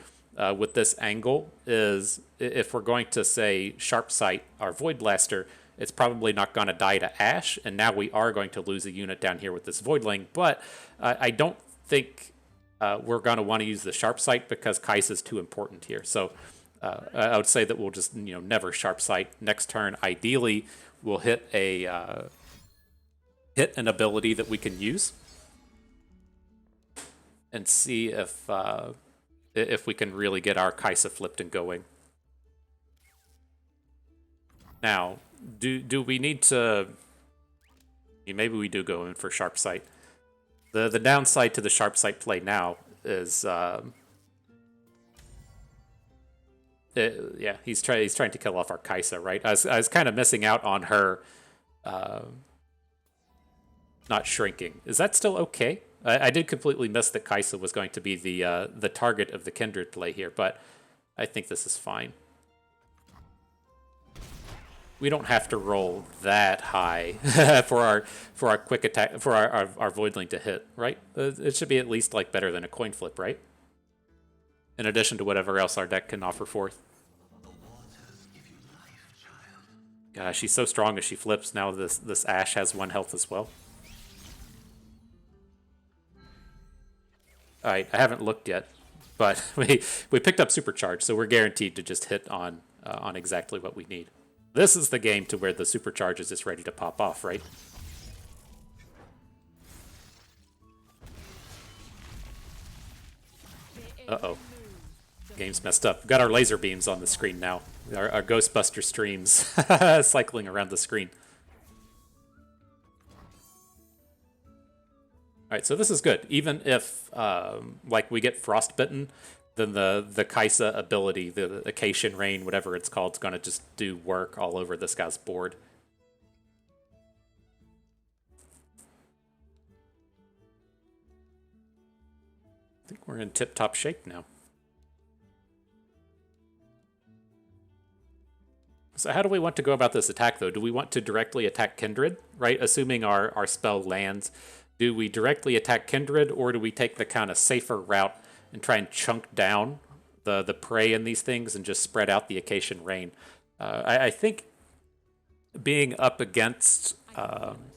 with this angle is if we're going to, say, Sharp Sight our Void Blaster, it's probably not going to die to Ash, and now we are going to lose a unit down here with this Voidling, but I don't think we're going to want to use the Sharp Sight because Kaisa is too important here. So I would say that we'll just never Sharp Sight. Next turn, ideally, we'll hit an ability that we can use and see if we can really get our Kaisa flipped and going. Now, do we need to... Maybe we do go in for Sharp Sight. The downside to the Sharp Sight play now is... yeah, he's trying to kill off our Kaisa, right? I was kind of missing out on her not shrinking. Is that still okay? I did completely miss that Kaisa was going to be the target of the Kindred play here, but I think this is fine. We don't have to roll that high for our quick attack for our Voidling to hit, right? It should be at least like better than a coin flip, right? In addition to whatever else our deck can offer forth. The waters give you life, child. She's so strong as she flips. Now this Ashe has 1 health as well. All right, I haven't looked yet, but we picked up Supercharge, so we're guaranteed to just hit on exactly what we need. This is the game to where the Supercharge is just ready to pop off, right? Uh-oh. Game's messed up. We've got our laser beams on the screen now. Our Ghostbuster streams cycling around the screen. All right, so this is good. Even if, like, we get frostbitten, then the Kaisa ability, the Acacian Rain, whatever it's called, is going to just do work all over this guy's board. I think we're in tip-top shape now. So how do we want to go about this attack, though? Do we want to directly attack Kindred, right? Assuming our spell lands. Do we directly attack Kindred, or do we take the kind of safer route and try and chunk down the prey in these things and just spread out the Acacian Rain? I think being up against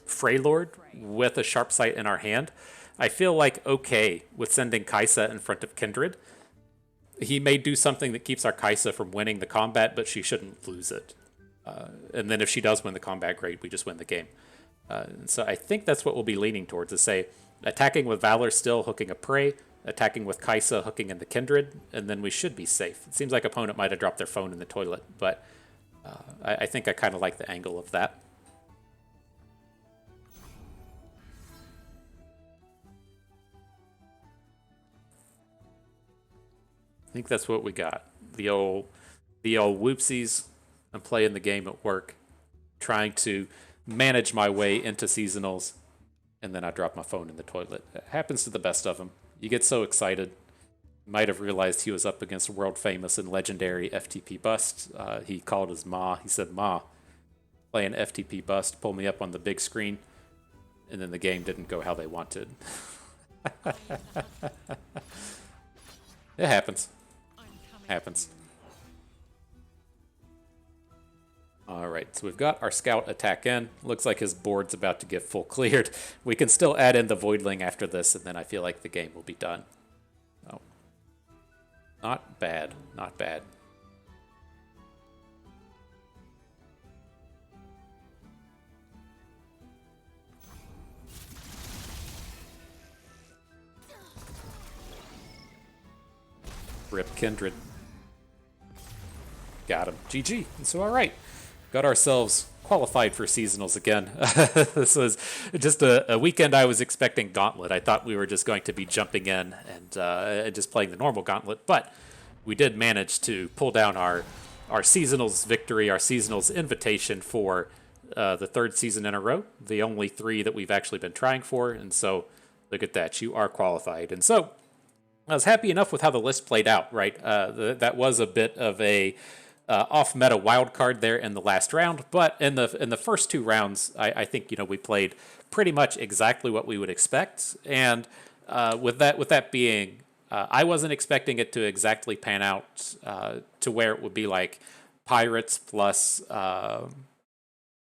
Freylord with a Sharp Sight in our hand, I feel like okay with sending Kaisa in front of Kindred. He may do something that keeps our Kaisa from winning the combat, but she shouldn't lose it. And then if she does win the combat, great, we just win the game. So I think that's what we'll be leaning towards, is say, attacking with Valor still, hooking a Prey, attacking with Kaisa, hooking in the Kindred, and then we should be safe. It seems like opponent might have dropped their phone in the toilet, but I think I kind of like the angle of that. I think that's what we got. The old whoopsies. I'm playing the game at work, trying to manage my way into seasonals, and then I drop my phone in the toilet. It happens to the best of them. You get so excited. Might have realized he was up against world famous and legendary FTP Bust. He called his ma. He said, "Ma, playing FTP Bust, pull me up on the big screen," and then the game didn't go how they wanted. It happens. Happens. All right, so we've got our scout attack in. Looks like his board's about to get full cleared. We can still add in the Voidling after this, and then I feel like the game will be done. Oh, not bad, not bad. Rip Kindred. Got him. GG. And so, all right. Got ourselves qualified for seasonals again. This was just a weekend I was expecting Gauntlet. I thought we were just going to be jumping in and just playing the normal Gauntlet, but we did manage to pull down our seasonals victory, our seasonals invitation for the 3rd season in a row, the only 3 that we've actually been trying for, and so look at that. You are qualified. And so I was happy enough with how the list played out, right? That was a bit of a off-meta wild card there in the last round, but in the first 2 rounds, I think we played pretty much exactly what we would expect. And with that being, I wasn't expecting it to exactly pan out to where it would be like Pirates plus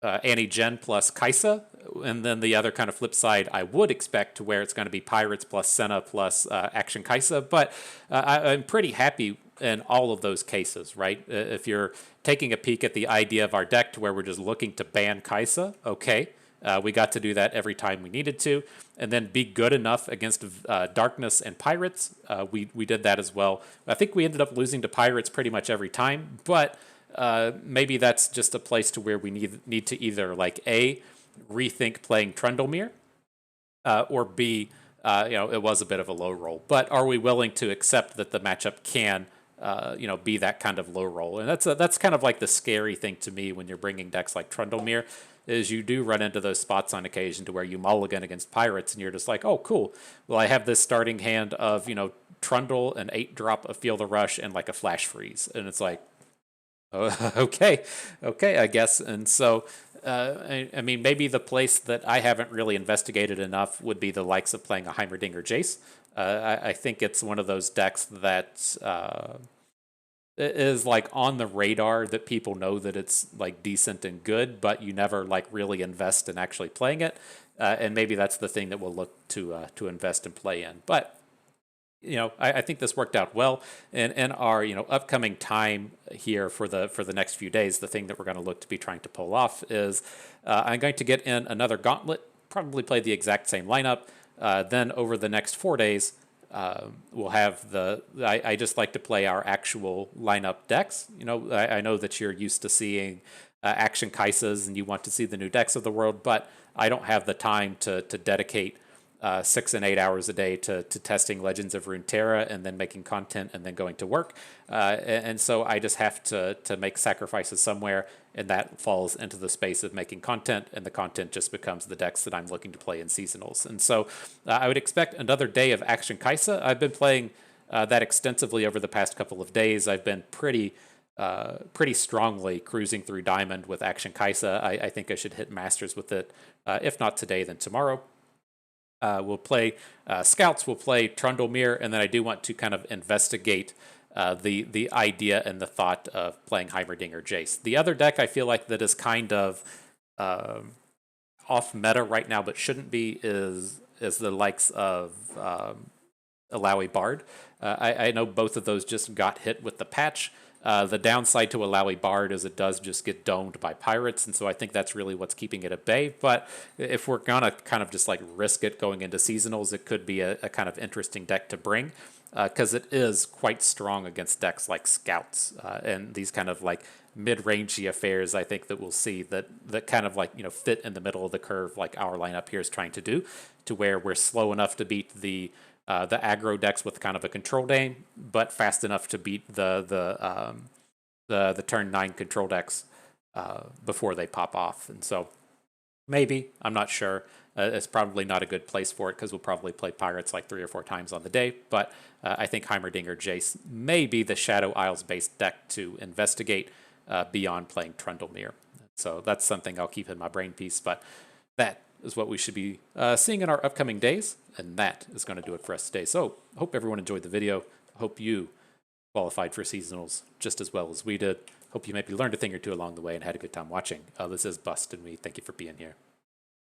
Annie Jen plus Kaisa, and then the other kind of flip side I would expect to where it's going to be Pirates plus Senna plus Akshan Kaisa, but I'm pretty happy in all of those cases, right? If you're taking a peek at the idea of our deck to where we're just looking to ban Kaisa, okay, we got to do that every time we needed to, and then be good enough against Darkness and Pirates. We did that as well. I think we ended up losing to Pirates pretty much every time, but maybe that's just a place to where we need to either like A, rethink playing Tryndamere, or B, it was a bit of a low roll. But are we willing to accept that the matchup can be that kind of low roll? And that's kind of like the scary thing to me when you're bringing decks like Tryndamere, is you do run into those spots on occasion to where you mulligan against Pirates and you're just like, oh, cool. Well, I have this starting hand of, Trundle, an 8-drop of Feel the Rush, and like a Flash Freeze. And it's like, oh, okay, I guess. And so, I mean, maybe the place that I haven't really investigated enough would be the likes of playing a Heimerdinger Jace. I think it's one of those decks that is like on the radar that people know that it's like decent and good, but you never like really invest in actually playing it. And maybe that's the thing that we'll look to invest and play in. But I think this worked out well. And in our upcoming time here for the next few days, the thing that we're going to look to be trying to pull off is I'm going to get in another Gauntlet, probably play the exact same lineup. Then over the next 4 days, we'll have I just like to play our actual lineup decks. I know that you're used to seeing Akshan Kaisas and you want to see the new decks of the world, but I don't have the time to dedicate 6 and 8 hours a day to testing Legends of Runeterra and then making content and then going to work. And so I just have to make sacrifices somewhere, and that falls into the space of making content, and the content just becomes the decks that I'm looking to play in seasonals. And so I would expect another day of Akshan Kaisa. I've been playing that extensively over the past couple of days. I've been pretty strongly cruising through Diamond with Akshan Kaisa. I think I should hit Masters with it, if not today, then tomorrow. We'll play Scouts, we'll play Trundlemere, and then I do want to kind of investigate the idea and the thought of playing Heimerdinger Jace. The other deck I feel like that is kind of off meta right now, but shouldn't be, is the likes of Alawi Bard. I know both of those just got hit with the patch. The downside to Alawi Bard is it does just get domed by pirates, and so I think that's really what's keeping it at bay. But if we're gonna kind of just like risk it going into seasonals, it could be a kind of interesting deck to bring, because it is quite strong against decks like Scouts and these kind of like mid-rangey affairs. I think that we'll see that kind of like fit in the middle of the curve, like our lineup here is trying to do, to where we're slow enough to beat the aggro decks with kind of a control game, but fast enough to beat the turn 9 control decks before they pop off. And so maybe, I'm not sure. It's probably not a good place for it because we'll probably play Pirates like 3 or 4 times on the day. But I think Heimerdinger Jace may be the Shadow Isles based deck to investigate beyond playing Trundlemere. So that's something I'll keep in my brain piece. But that is what we should be seeing in our upcoming days, and that is going to do it for us today. So I hope everyone enjoyed the video. I hope you qualified for seasonals just as well as we did. Hope you maybe learned a thing or two along the way and had a good time watching. This is Bust, and we thank you for being here.